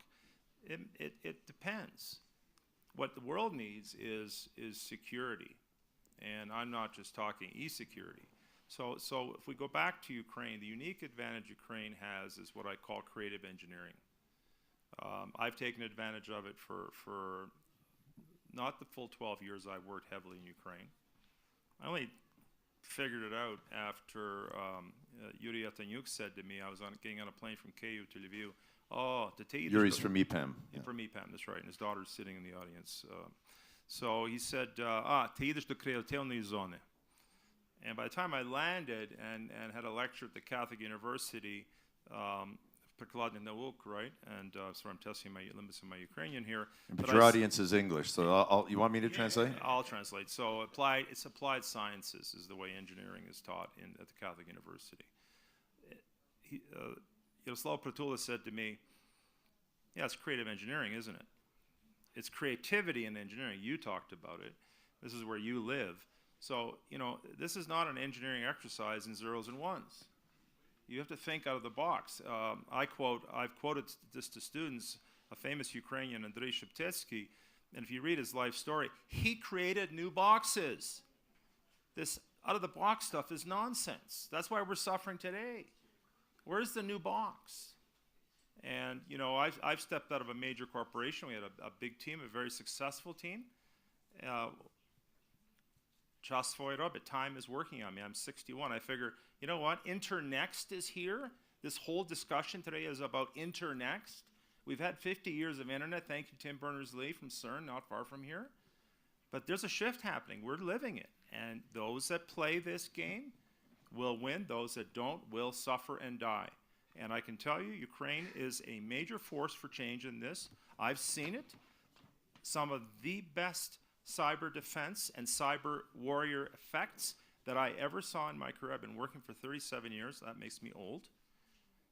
It depends. What the world needs is security, and I'm not just talking e-security. So if we go back to Ukraine, the unique advantage Ukraine has is what I call creative engineering. I've taken advantage of it for not the full 12 years I worked heavily in Ukraine. I only figured it out after Yuri Yatanyuk said to me, I was getting on a plane from Kyiv to Lviv, Yuri's from EPAM. Yeah. From EPAM, that's right, and his daughter's sitting in the audience. So he said, ти їдеш до креативної зони. And by the time I landed and had a lecture at the Catholic University, Прикладних наук, right? And so I'm testing my limits in my Ukrainian here. But your audience is English, so you want me to translate? I'll translate. So it's applied sciences is the way engineering is taught at the Catholic University. Yaroslav Pratula said to me, yeah, it's creative engineering, isn't it? It's creativity in engineering. You talked about it. This is where you live. So, this is not an engineering exercise in zeros and ones. You have to think out of the box. I've quoted this to students, a famous Ukrainian, Andrei Sheptetsky, and if you read his life story, he created new boxes. This out-of-the-box stuff is nonsense. That's why we're suffering today. Where's the new box? And, I've stepped out of a major corporation. We had a big team, a very successful team. Čas svoj robit. Time is working on me. I'm 61. I figure, you know what? Internext is here. This whole discussion today is about Internext. We've had 50 years of internet. Thank you, Tim Berners-Lee from CERN, not far from here. But there's a shift happening. We're living it. And those that play this game will win. Those that don't will suffer and die. And I can tell you, Ukraine is a major force for change in this. I've seen it. Some of the best cyber defense and cyber warrior effects that I ever saw in my career, I've been working for 37 years, that makes me old,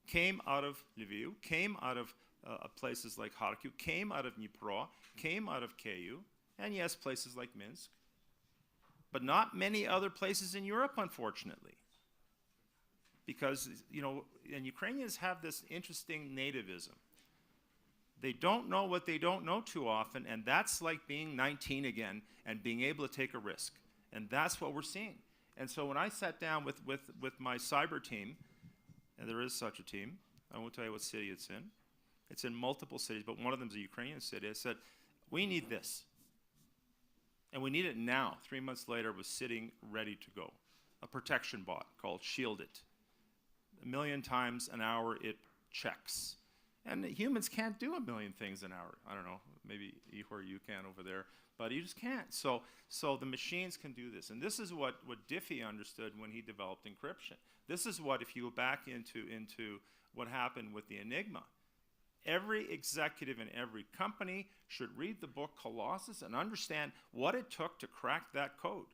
came out of Lviv, came out of places like Kharkiv, came out of Dnipro, came out of Kyiv, and yes, places like Minsk, but not many other places in Europe, unfortunately. Because, and Ukrainians have this interesting nativism. They don't know what they don't know too often, and that's like being 19 again and being able to take a risk. And that's what we're seeing. And so when I sat down with my cyber team, and there is such a team, I won't tell you what city it's in. It's in multiple cities, but one of them is a Ukrainian city. I said, we need this. And we need it now. 3 months later, it was sitting ready to go. A protection bot called Shield It. 1 million times an hour it checks. And humans can't do 1 million things an hour. I don't know, maybe Ihor, you can over there, but you just can't. So the machines can do this. And this is what Diffie understood when he developed encryption. This is what, if you go back into what happened with the Enigma, every executive in every company should read the book Colossus and understand what it took to crack that code.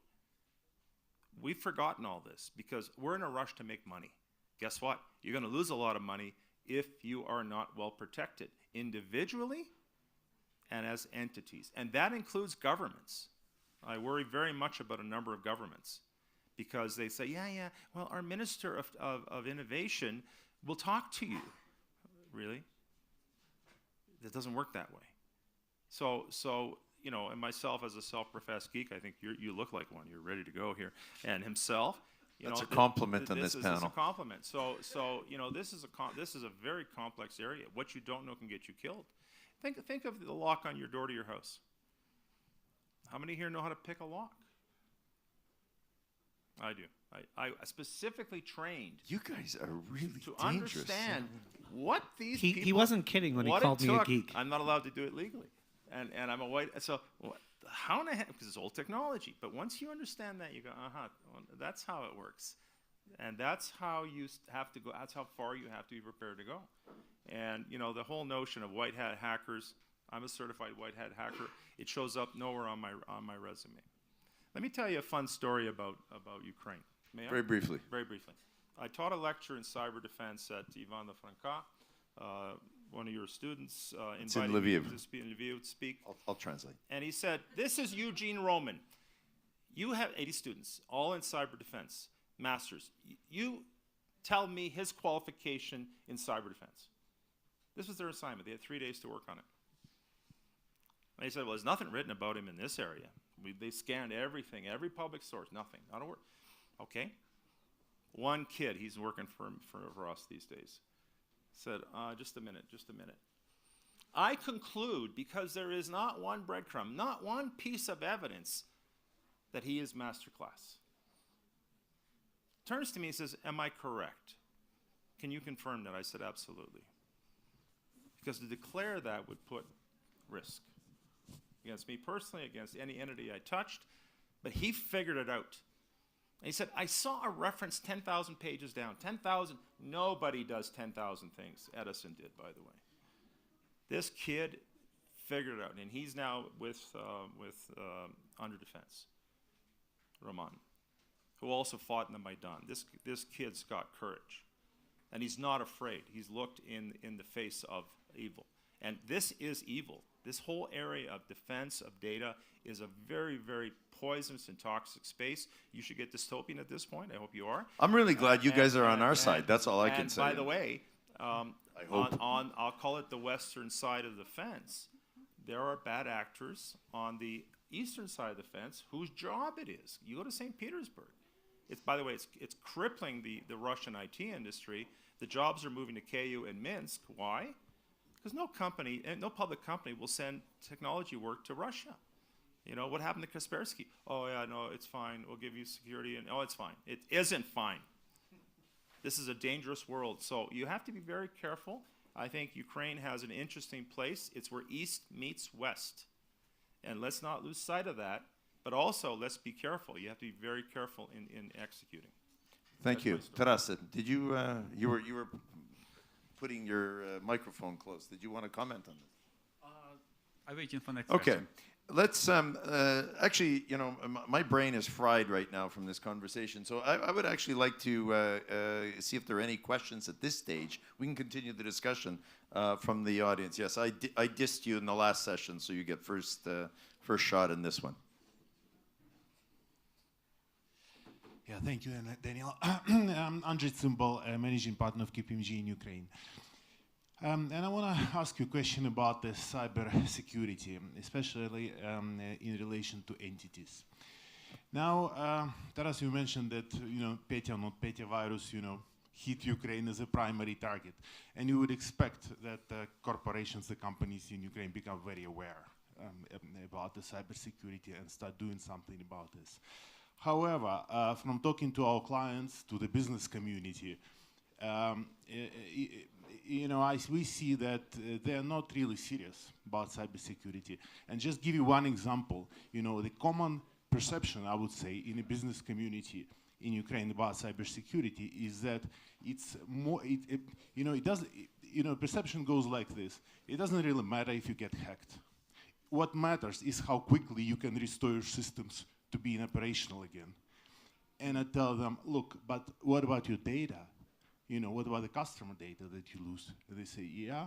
We've forgotten all this because we're in a rush to make money. Guess what? You're going to lose a lot of money if you are not well protected, individually and as entities. And that includes governments. I worry very much about a number of governments because they say, yeah, well, our Minister of Innovation will talk to you. Really? That doesn't work that way. So and myself as a self-professed geek, I think you look like one. You're ready to go here. And himself, that's a compliment on this panel. This is a compliment. So this is a very complex area. What you don't know can get you killed. Think of the lock on your door to your house. How many here know how to pick a lock? I do. I specifically trained. You guys are really to dangerous. Understand what these people. He wasn't kidding when he called me a geek. I'm not allowed to do it legally, and I'm a white. So how in the heck? Because it's old technology. But once you understand that, you go, that's how it works, and that's how you have to go. That's how far you have to be prepared to go. And the whole notion of white hat hackers. I'm a certified white hat hacker. It shows up nowhere on my resume. Let me tell you a fun story about Ukraine. May I? Very briefly. Very briefly. I taught a lecture in cyber defense at Ivan Franka. One of your students invited me to speak in Lviv. I'll translate. And he said, this is Eugene Roman. You have 80 students, all in cyber defense, masters. You tell me his qualification in cyber defense. This was their assignment. They had 3 days to work on it. And he said, well, there's nothing written about him in this area. They scanned everything, every public source, nothing, not a word. Okay. One kid, he's working for us these days, said, just a minute. I conclude, because there is not one breadcrumb, not one piece of evidence, that he is masterclass. Turns to me and says, am I correct? Can you confirm that? I said, absolutely. Because to declare that would put risk against me personally, against any entity I touched, but he figured it out. And he said, I saw a reference 10,000 pages down. 10,000, nobody does 10,000 things. Edison did, by the way. This kid figured it out, and he's now with under defense, Roman, who also fought in the Maidan. This kid's got courage, and he's not afraid. He's looked in the face of evil, and this is evil. This whole area of defense of data is a very, very poisonous and toxic space. You should get dystopian at this point. I hope you are. I'm really glad you guys are on our side. That's all I can say. By the way, I hope. on I'll call it the western side of the fence, there are bad actors on the eastern side of the fence whose job it is. You go to St. Petersburg. By the way, it's crippling the Russian IT industry. The jobs are moving to Kyiv and Minsk. Why? Because no company, no public company will send technology work to Russia. You know, what happened to Kaspersky? Oh, yeah, no, it's fine. We'll give you security. And oh, it's fine. It isn't fine. This is a dangerous world. So you have to be very careful. I think Ukraine has an interesting place. It's where East meets West. And let's not lose sight of that. But also, let's be careful. You have to be very careful in executing. Thank you. Taras, did you, you were putting your microphone close. Did you want to comment on this? I'm waiting for next Okay. question. Let's actually, you know, my brain is fried right now from this conversation. So I would actually like to see if there are any questions at this stage. We can continue the discussion from the audience. Yes, I dissed you in the last session, so you get first shot in this one. Yeah, thank you, Daniel. I'm Andrzej Cymbal, managing partner of KPMG in Ukraine. And I want to ask you a question about the cyber security, especially in relation to entities. Now, Taras, you mentioned that, you know, Petya, not Petya virus, you know, hit Ukraine as a primary target. And you would expect that corporations, the companies in Ukraine become very aware about the cybersecurity and start doing something about this. However, from talking to our clients, to the business community, you know, we see that they are not really serious about cybersecurity. And just give you one example, you know, the common perception, I would say, in the business community in Ukraine about cybersecurity is that it's more, you know, it doesn't, you know, perception goes like this. It doesn't really matter if you get hacked. What matters is how quickly you can restore your systems to being operational again. And I tell them, look, but what about your data? You know, what about the customer data that you lose? And they say, yeah,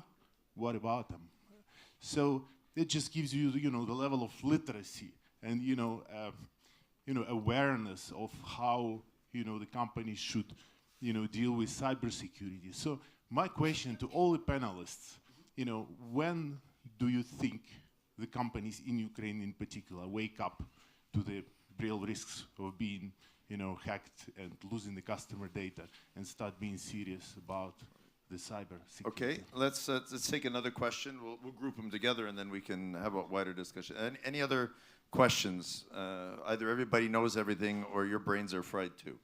what about them? So it just gives you, you know, the level of literacy and, you know, awareness of how, you know, the company should, you know, deal with cybersecurity. So my question to all the panelists, you know, when do you think the companies in Ukraine in particular wake up to the real risks of being, you know, hacked and losing the customer data and start being serious about the cyber security? Okay, let's take another question. We'll group them together and then we can have a wider discussion. Any other questions? Either everybody knows everything or your brains are fried too.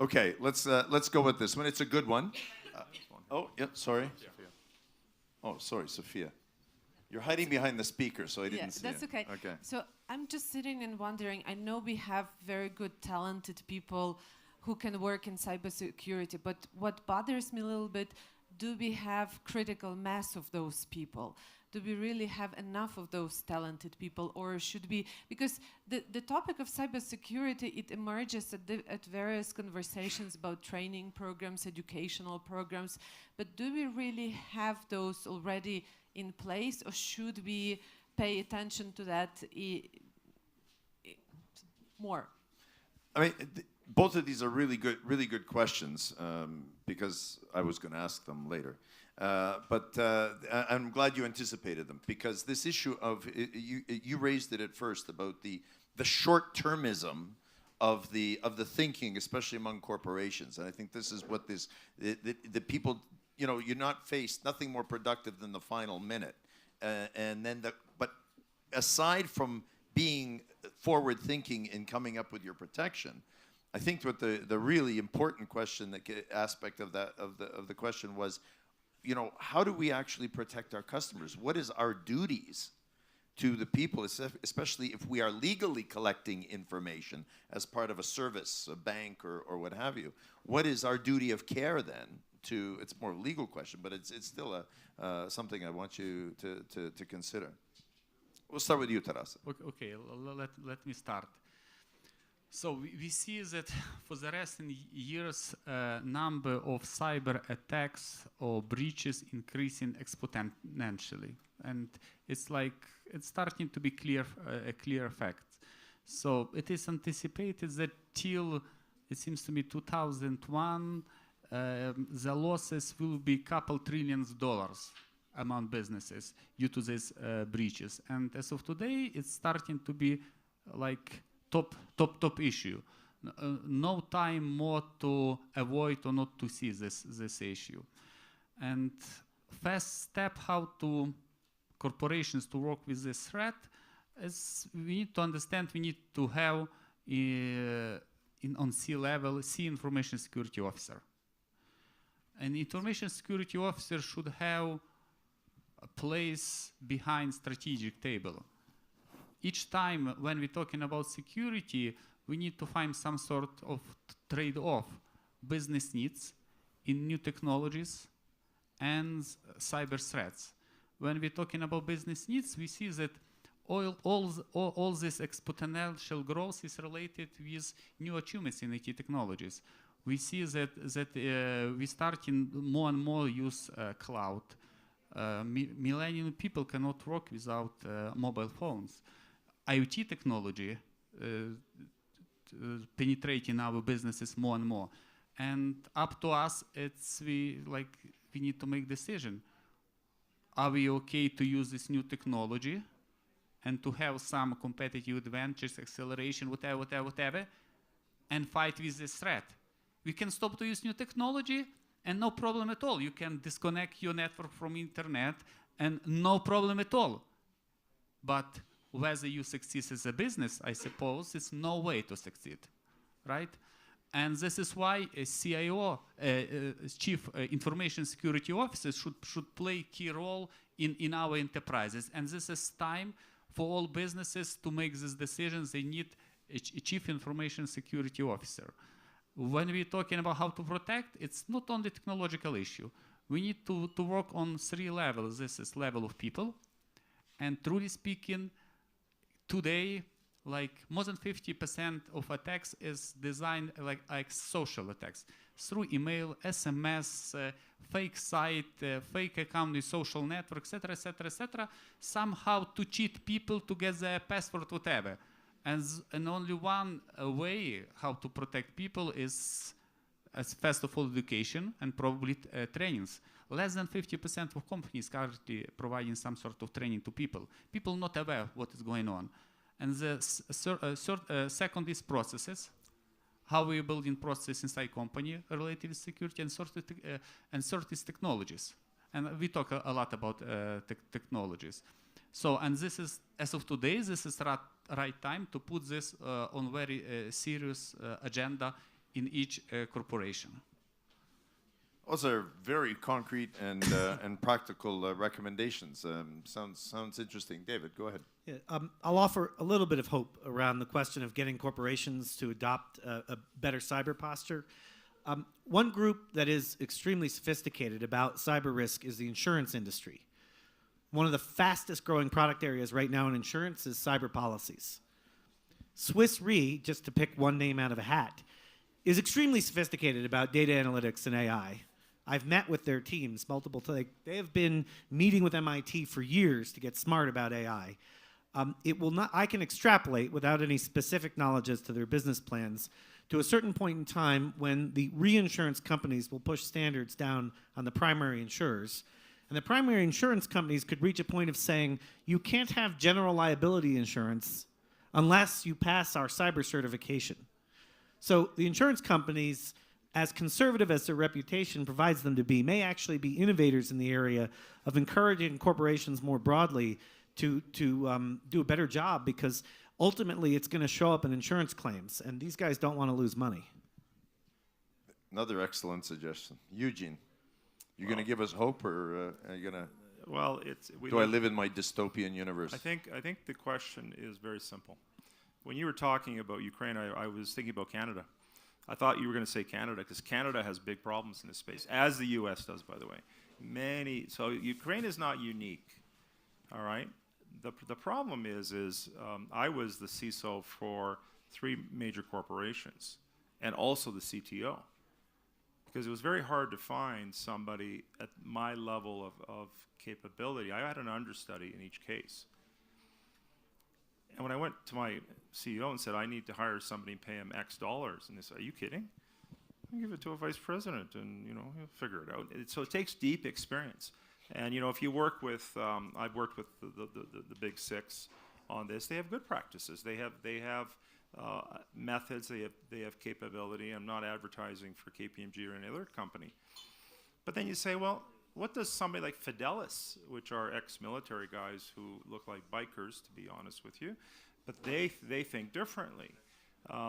Okay, let's go with this one. It's a good one. Oh, yeah, sorry. Oh, sorry, Sophia. You're hiding behind the speaker, so I didn't see that's it. okay. Okay. So I'm just sitting and wondering, I know we have very good, talented people who can work in cybersecurity, but what bothers me a little bit, do we have critical mass of those people? Do we really have enough of those talented people, or should we, because the topic of cybersecurity, it emerges at various conversations about training programs, educational programs, but do we really have those already in place, or should we pay attention to that more? I mean, both of these are really good questions because I was going to ask them later. I'm glad you anticipated them, because this issue of you raised it at first about the short-termism of the thinking, especially among corporations, and I think this is what the people, you're not faced nothing more productive than the final minute, but aside from being forward-thinking and coming up with your protection, I think what the really important question, aspect of the question was, how do we actually protect our customers? What is our duties to the people, especially if we are legally collecting information as part of a service, a bank, or what have you? What is our duty of care then? It's more a legal question, but it's still something I want you to consider. We'll start with you, Taras. Okay, let me start. So we see that for the recent years, number of cyber attacks or breaches increasing exponentially, and it's starting to be a clear fact. So it is anticipated that till, it seems to me, 2001, the losses will be $2 trillion among businesses due to these breaches, and as of today, it's starting to be like top issue. No time more to avoid or not to see this issue. And first step how to corporations to work with this threat is we need to understand, we need to have on C-level, information security officer. An information security officer should have a place behind strategic table. Each time when we're talking about security, we need to find some sort of trade-off, business needs in new technologies and cyber threats. When we're talking about business needs, we see that all this exponential growth is related with new achievements in IT technologies. We see that we starting more and more use cloud. Millennial people cannot work without mobile phones. IoT technology penetrating our businesses more and more, and up to us, we need to make decision. Are we okay to use this new technology and to have some competitive advantages, acceleration, whatever, and fight with this threat? We can stop to use new technology and no problem at all. You can disconnect your network from internet and no problem at all. But whether you succeed as a business, I suppose, is no way to succeed, right? And this is why a CIO, Chief Information Security Officer, should play a key role in our enterprises. And this is time for all businesses to make these decisions. They need a Chief Information Security Officer. When we're talking about how to protect, it's not only technological issue. We need to work on 3 levels. This is level of people. And truly speaking, today, more than 50% of attacks is designed like social attacks through email, SMS, fake site, fake account in social network, etc., etc., etc. Somehow to cheat people to get their password, whatever. And only one way how to protect people is, as first of all, education and probably trainings. Less than 50% of companies currently providing some sort of training to people. People not aware what is going on. And the second is processes. How we are building processes inside company related to security, and third is technologies. And we talk a lot about technologies. So, and this is, as of today, this is right time to put this on very serious agenda in each corporation. Those are very concrete and practical recommendations. Sounds interesting. David, go ahead. Yeah, I'll offer a little bit of hope around the question of getting corporations to adopt a better cyber posture. One group that is extremely sophisticated about cyber risk is the insurance industry. One of the fastest growing product areas right now in insurance is cyber policies. Swiss Re, just to pick one name out of a hat, is extremely sophisticated about data analytics and AI. I've met with their teams multiple times. They have been meeting with MIT for years to get smart about AI. I can extrapolate without any specific knowledge as to their business plans to a certain point in time when the reinsurance companies will push standards down on the primary insurers. And the primary insurance companies could reach a point of saying, you can't have general liability insurance unless you pass our cyber certification. So the insurance companies, as conservative as their reputation provides them to be, may actually be innovators in the area of encouraging corporations more broadly to do a better job, because ultimately it's going to show up in insurance claims, and these guys don't want to lose money. Another excellent suggestion. Eugene, you going to give us hope, or are you going to... Well, Do I live in my dystopian universe? I think the question is very simple. When you were talking about Ukraine, I was thinking about Canada. I thought you were going to say Canada, because Canada has big problems in this space, as the U.S. does, by the way. So Ukraine is not unique, all right? The problem is I was the CISO for 3 major corporations, and also the CTO, because it was very hard to find somebody at my level of capability. I had an understudy in each case. And when I went to my CEO and said, I need to hire somebody and pay him X dollars, and they said, are you kidding? I'll give it to a vice president, and he'll figure it out. So it takes deep experience. And if you work with, I've worked with the big 6 on this. They have good practices. They have methods. They have capability. I'm not advertising for KPMG or any other company. But then you say, well, what does somebody like Fidelis, which are ex-military guys who look like bikers, to be honest with you, but they think differently.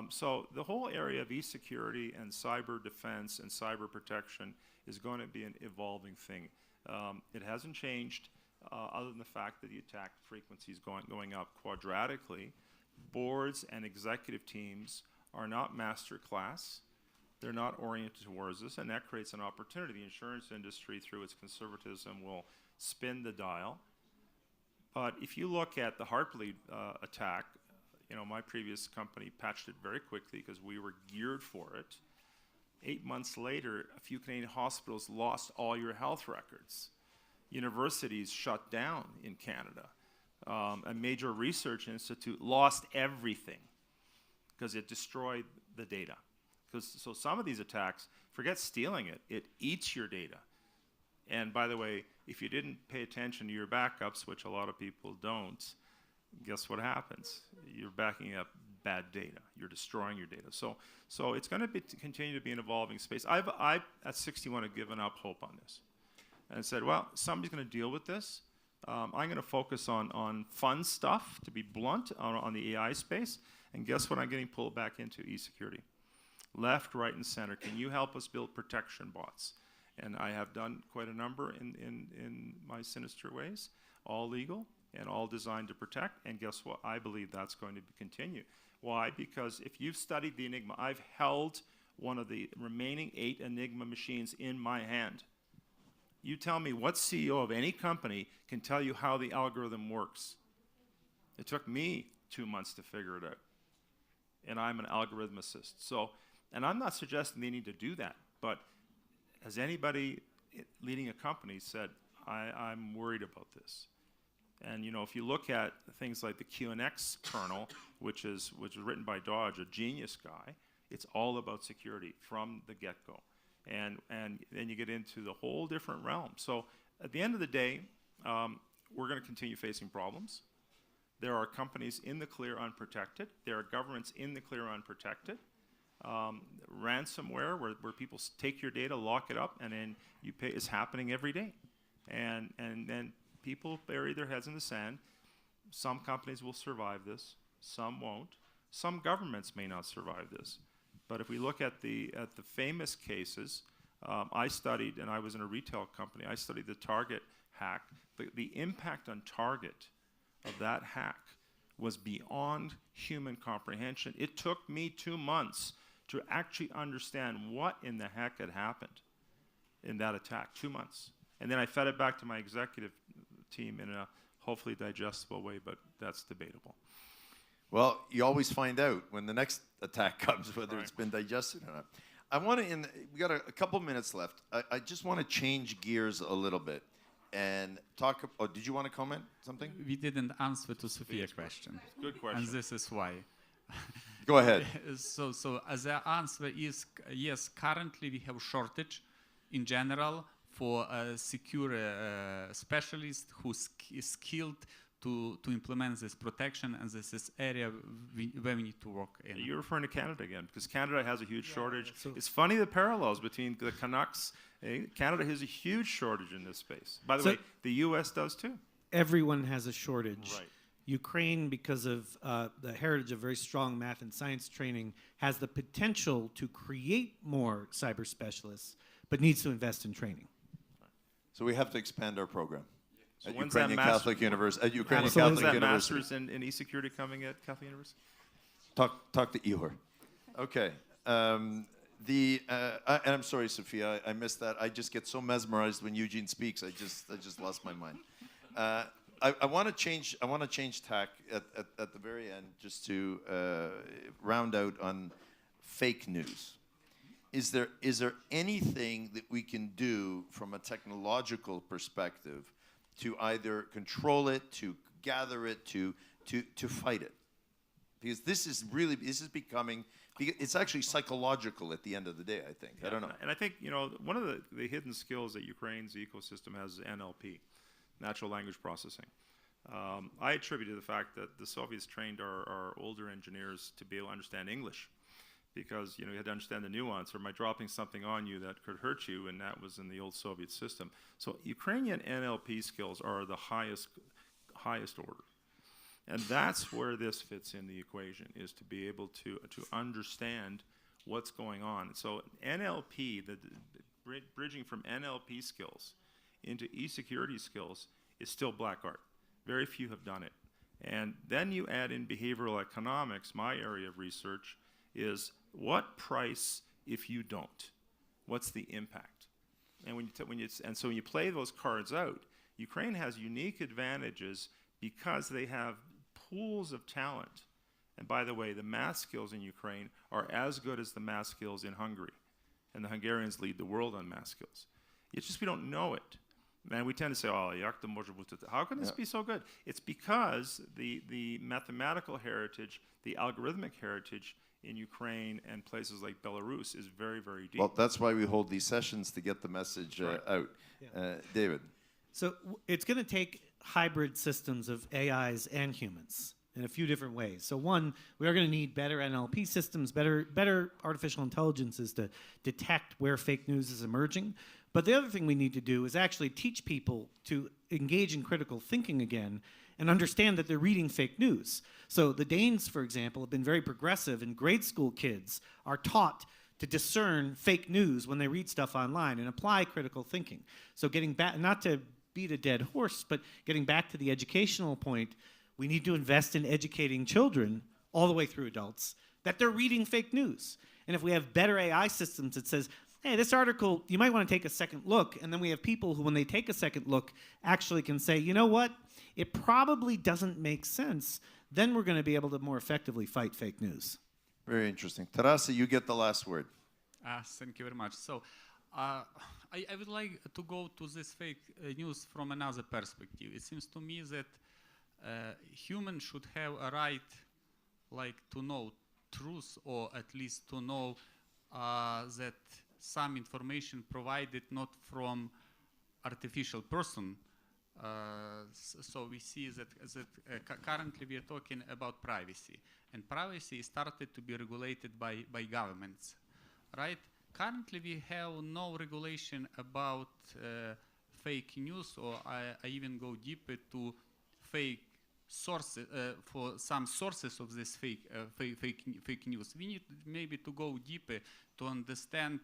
So the whole area of e-security and cyber defense and cyber protection is going to be an evolving thing. It hasn't changed other than the fact that the attack frequency is going up quadratically. Boards and executive teams are not master class. They're not oriented towards this, and that creates an opportunity. The insurance industry, through its conservatism, will spin the dial. But if you look at the Heartbleed attack, my previous company patched it very quickly because we were geared for it. 8 months later, a few Canadian hospitals lost all your health records. Universities shut down in Canada. A major research institute lost everything because it destroyed the data. So some of these attacks, forget stealing it, it eats your data. And by the way, if you didn't pay attention to your backups, which a lot of people don't, guess what happens? You're backing up bad data. You're destroying your data. So it's going to continue to be an evolving space. I've at 61 have given up hope on this, and said, well, somebody's going to deal with this. I'm going to focus on fun stuff, to be blunt, on the AI space. And guess what? I'm getting pulled back into e-security. Left, right, and center. Can you help us build protection bots? And I have done quite a number in my sinister ways, all legal and all designed to protect. And guess what? I believe that's going to continue. Why? Because if you've studied the Enigma, I've held one of the remaining 8 Enigma machines in my hand. You tell me what CEO of any company can tell you how the algorithm works. It took me 2 months to figure it out. And I'm an algorithmicist. And I'm not suggesting they need to do that, but has anybody leading a company said, I'm worried about this? And if you look at things like the QNX kernel, which was written by Dodge, a genius guy, it's all about security from the get-go. And then you get into the whole different realm. So at the end of the day, we're going to continue facing problems. There are companies in the clear unprotected. There are governments in the clear unprotected. Ransomware, where people take your data, lock it up, and then you pay, is happening every day. And then people bury their heads in the sand. Some companies will survive this. Some won't. Some governments may not survive this. But if we look at the famous cases, I studied, and I was in a retail company, I studied the Target hack. The impact on Target of that hack was beyond human comprehension. It took me 2 months to actually understand what in the heck had happened in that attack. 2 months. And then I fed it back to my executive team in a hopefully digestible way, but that's debatable. Well, you always find out when the next attack comes whether it's been digested or not. I want to, we got a couple minutes left. I just want to change gears a little bit and talk. Oh, did you want to comment something? We didn't answer to Sophia's question. Good question. And this is why. Go ahead. So as the answer is yes, currently we have shortage in general for a secure specialist who is skilled to implement this protection, and this is area where we need to work in. You're referring to Canada again, because Canada has a huge shortage. It's funny the parallels between the Canucks. Canada has a huge shortage in this space. By the way, the U.S. does too. Everyone has a shortage. Right. Ukraine, because of the heritage of very strong math and science training, has the potential to create more cyber specialists, but needs to invest in training. So we have to expand our program. So At when's that Ukrainian Catholic University. At Ukrainian Absolutely. When's Catholic that University. master's in e-security coming at Catholic University? Talk to Ihor. Okay. And I'm sorry, Sophia, I missed that. I just get so mesmerized when Eugene speaks. I just lost my mind. I want to change tack at the very end, just to round out on fake news. Is there anything that we can do from a technological perspective to either control it, to gather it, to fight it? Because this is becoming, it's actually psychological at the end of the day, I think. I don't know. And I think, one of the hidden skills that Ukraine's ecosystem has is NLP, natural language processing. I attribute to the fact that the Soviets trained our older engineers to be able to understand English, because you had to understand the nuance. Or am I dropping something on you that could hurt you? And that was in the old Soviet system. So Ukrainian NLP skills are the highest order. And that's where this fits in the equation, is to be able to understand what's going on. So NLP, bridging from NLP skills into e-security skills is still black art. Very few have done it. And then you add in behavioral economics. My area of research is what price if you don't? What's the impact? And when you play those cards out, Ukraine has unique advantages because they have pools of talent. And by the way, the math skills in Ukraine are as good as the math skills in Hungary. And the Hungarians lead the world on math skills. It's just we don't know it. And we tend to say, oh, how can this be so good? It's because the mathematical heritage, the algorithmic heritage in Ukraine and places like Belarus is very, very deep. Well, that's why we hold these sessions, to get the message out. Yeah. David. So it's going to take hybrid systems of AIs and humans in a few different ways. So one, we are going to need better NLP systems, better artificial intelligences to detect where fake news is emerging. But the other thing we need to do is actually teach people to engage in critical thinking again and understand that they're reading fake news. So the Danes, for example, have been very progressive, and grade school kids are taught to discern fake news when they read stuff online and apply critical thinking. So getting back, not to beat a dead horse, but getting back to the educational point, we need to invest in educating children all the way through adults that they're reading fake news. And if we have better AI systems that says, hey, this article, you might want to take a second look, and then we have people who, when they take a second look, actually can say, you know what, it probably doesn't make sense, then we're going to be able to more effectively fight fake news. Very interesting. Tarasa, you get the last word. Thank you very much. So I would like to go to this fake news from another perspective. It seems to me that humans should have a right to know truth, or at least to know that some information provided not from artificial person. So we see that currently we are talking about privacy, and privacy started to be regulated by governments, right? Currently we have no regulation about fake news, or I even go deeper to fake sources, for some sources of this fake news. We need maybe to go deeper to understand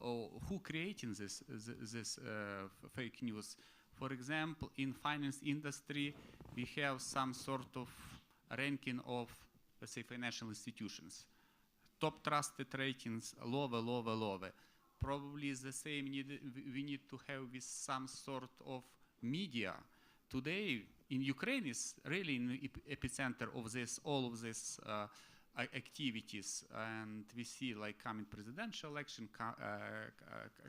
who creating this fake news. For example, in finance industry, we have some sort of ranking of, let's say, financial institutions. Top trusted ratings, lower. Probably the same we need to have with some sort of media. Today, in Ukraine is really in the epicenter of all of this activities, and we see like coming presidential election,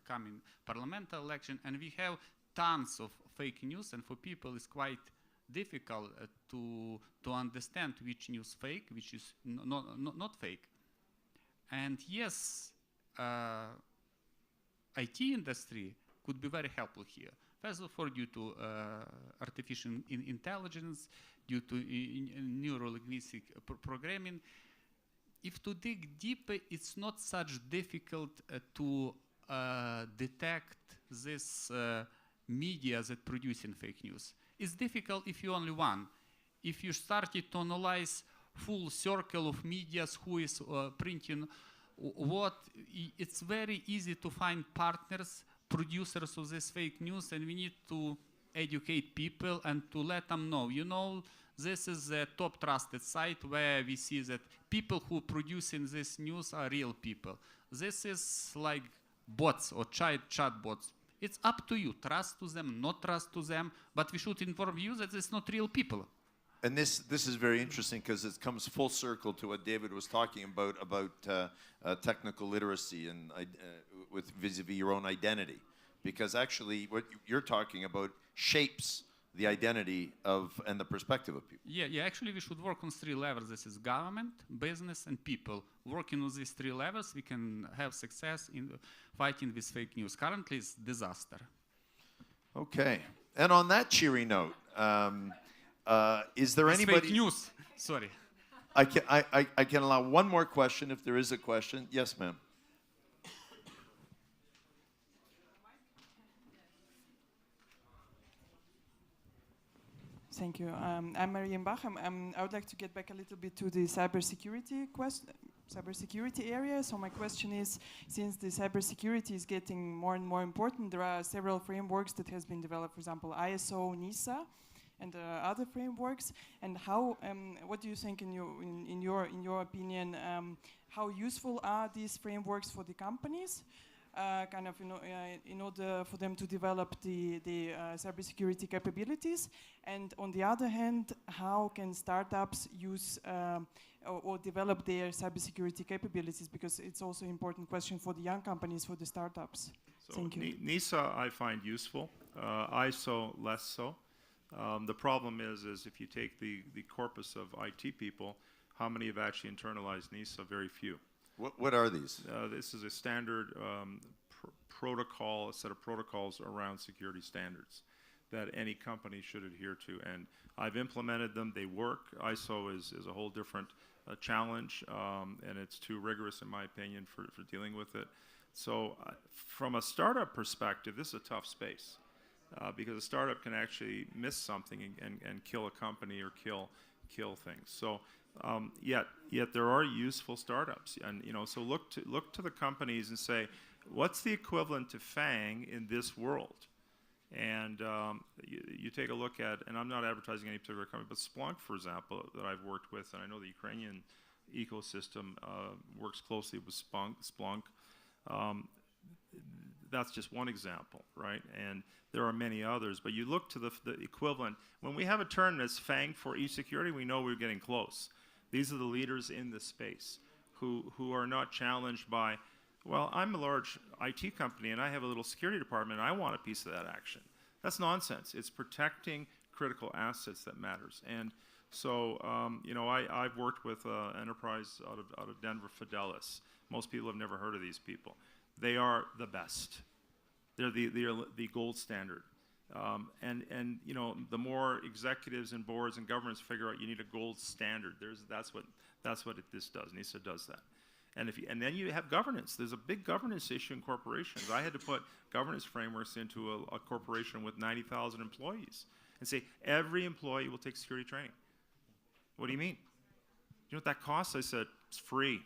coming parliamentary election, and we have tons of fake news, and for people it's quite difficult to understand which news fake, which is not fake. And yes, IT industry could be very helpful here. First of all, due to artificial intelligence, due to neuro-linguistic programming. If to dig deeper, it's not such difficult to detect this media that producing fake news. It's difficult if you only one. If you started to analyze full circle of medias who is printing what, it's very easy to find partners, producers of this fake news, and we need to educate people and to let them know, you know, this is a top trusted site where we see that people who producing this news are real people. This is like bots or chat bots. It's up to you, trust to them, not trust to them, but we should inform you that it's not real people. And this is very interesting because it comes full circle to what David was talking about technical literacy and with vis-a-vis your own identity. Because actually what you're talking about shapes the identity of and the perspective of people. Yeah, actually we should work on 3 levels. This is government, business, and people. Working on these 3 levels, we can have success in fighting with fake news. Currently, it's disaster. Okay. And on that cheery note, is there It's anybody... fake news, sorry. I can allow one more question if there is a question. Yes, ma'am. Thank you. I'm Marianne Bach. I would like to get back a little bit to the cybersecurity area. So my question is, since the cybersecurity is getting more and more important, there are several frameworks that has been developed, for example, ISO, NISA, and other frameworks. And how? What do you think, in your opinion, how useful are these frameworks for the companies? Kind of, in order for them to develop the cybersecurity capabilities, and on the other hand, how can startups use or develop their cybersecurity capabilities? Because it's also an important question for the young companies, for the startups. So Thank you. NISA I find useful, ISO less so. The problem is if you take the corpus of IT people, how many have actually internalized NISA? Very few. What are these? This is a standard protocol, a set of protocols around security standards that any company should adhere to. And I've implemented them. They work. ISO is a whole different challenge, and it's too rigorous, in my opinion, for dealing with it. So from a startup perspective, this is a tough space because a startup can actually miss something and kill a company or kill things. So yet there are useful startups, and so look to the companies and say, what's the equivalent to FANG in this world? And you take a look at, and I'm not advertising any particular company, but Splunk, for example, that I've worked with, and I know the Ukrainian ecosystem works closely with Splunk. That's just one example, right? And there are many others, but you look to the equivalent. When we have a term that's FANG for e-security, we know we're getting close. These are the leaders in this space who are not challenged by, well, I'm a large IT company and I have a little security department and I want a piece of that action. That's nonsense. It's protecting critical assets that matters. And so, I've worked with enterprise out of Denver, Fidelis. Most people have never heard of these people. They are the best. They're the gold standard. And the more executives and boards and governments figure out you need a gold standard, that's what this does. NISA does that. And then you have governance. There's a big governance issue in corporations. I had to put governance frameworks into a corporation with 90,000 employees and say every employee will take security training. What do you mean? You know what that costs? I said it's free.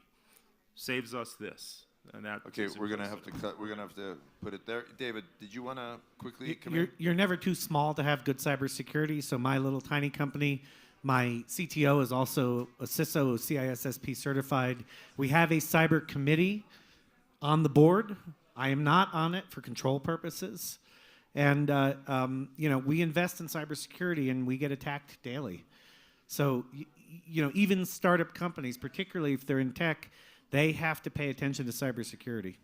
Saves us this. And that. Okay, we're gonna have to cut. We're gonna have to put it there. David, did you want to quickly come in? You're never too small to have good cybersecurity. So my little tiny company, my CTO is also a CISO, CISSP certified. We have a cyber committee on the board. I am not on it for control purposes. And, we invest in cybersecurity and we get attacked daily. So, even startup companies, particularly if they're in tech, they have to pay attention to cybersecurity.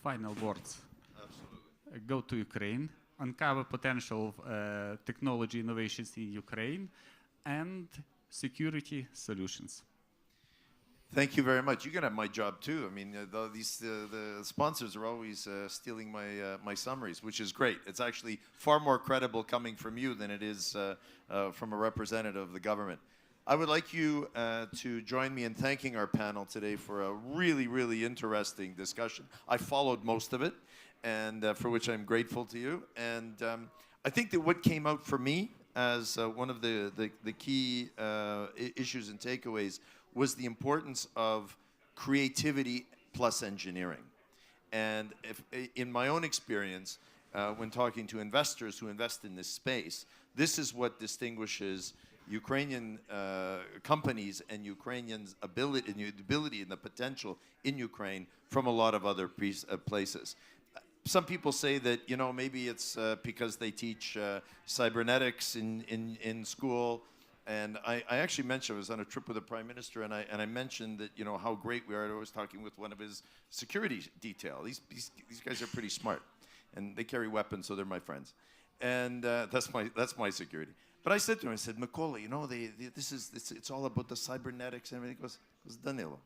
Final words. Absolutely. Go to Ukraine, uncover potential of technology innovations in Ukraine and security solutions. Thank you very much. You can have my job too. I mean, the sponsors are always stealing my summaries, which is great. It's actually far more credible coming from you than it is from a representative of the government. I would like you to join me in thanking our panel today for a really, really interesting discussion. I followed most of it, and for which I'm grateful to you. And I think that what came out for me as one of the key issues and takeaways was the importance of creativity plus engineering. And in my own experience, when talking to investors who invest in this space, this is what distinguishes Ukrainian companies and Ukrainians' ability and the potential in Ukraine from a lot of other places. Some people say that, you know, maybe it's because they teach cybernetics in school. And I actually mentioned, I was on a trip with the Prime Minister, and I mentioned that, you know, how great we are. I was talking with one of his security detail. These guys are pretty smart, and they carry weapons, so they're my friends. And that's my security. But I said to him, I said, Mikola, you know, it's all about the cybernetics and everything. He goes, Danilo.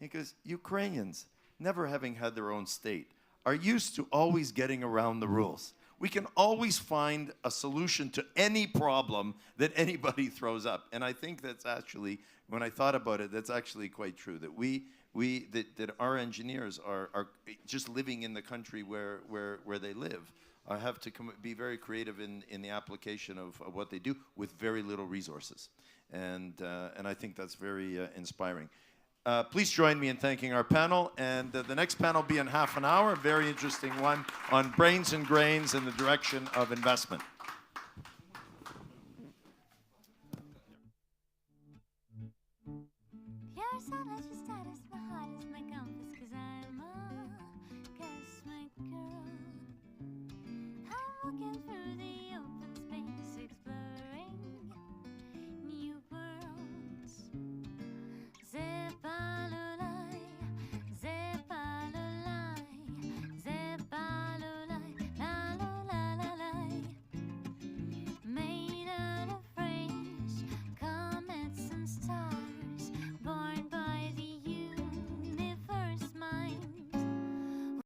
He goes, Ukrainians, never having had their own state, are used to always getting around the rules. We can always find a solution to any problem that anybody throws up. And I think that's actually, when I thought about it, that's actually quite true, that that our engineers are just living in the country where they live, have to be very creative in the application of what they do with very little resources. And I think that's very inspiring. Please join me in thanking our panel, and the next panel will be in half an hour, a very interesting one on brains and grains in the direction of investment.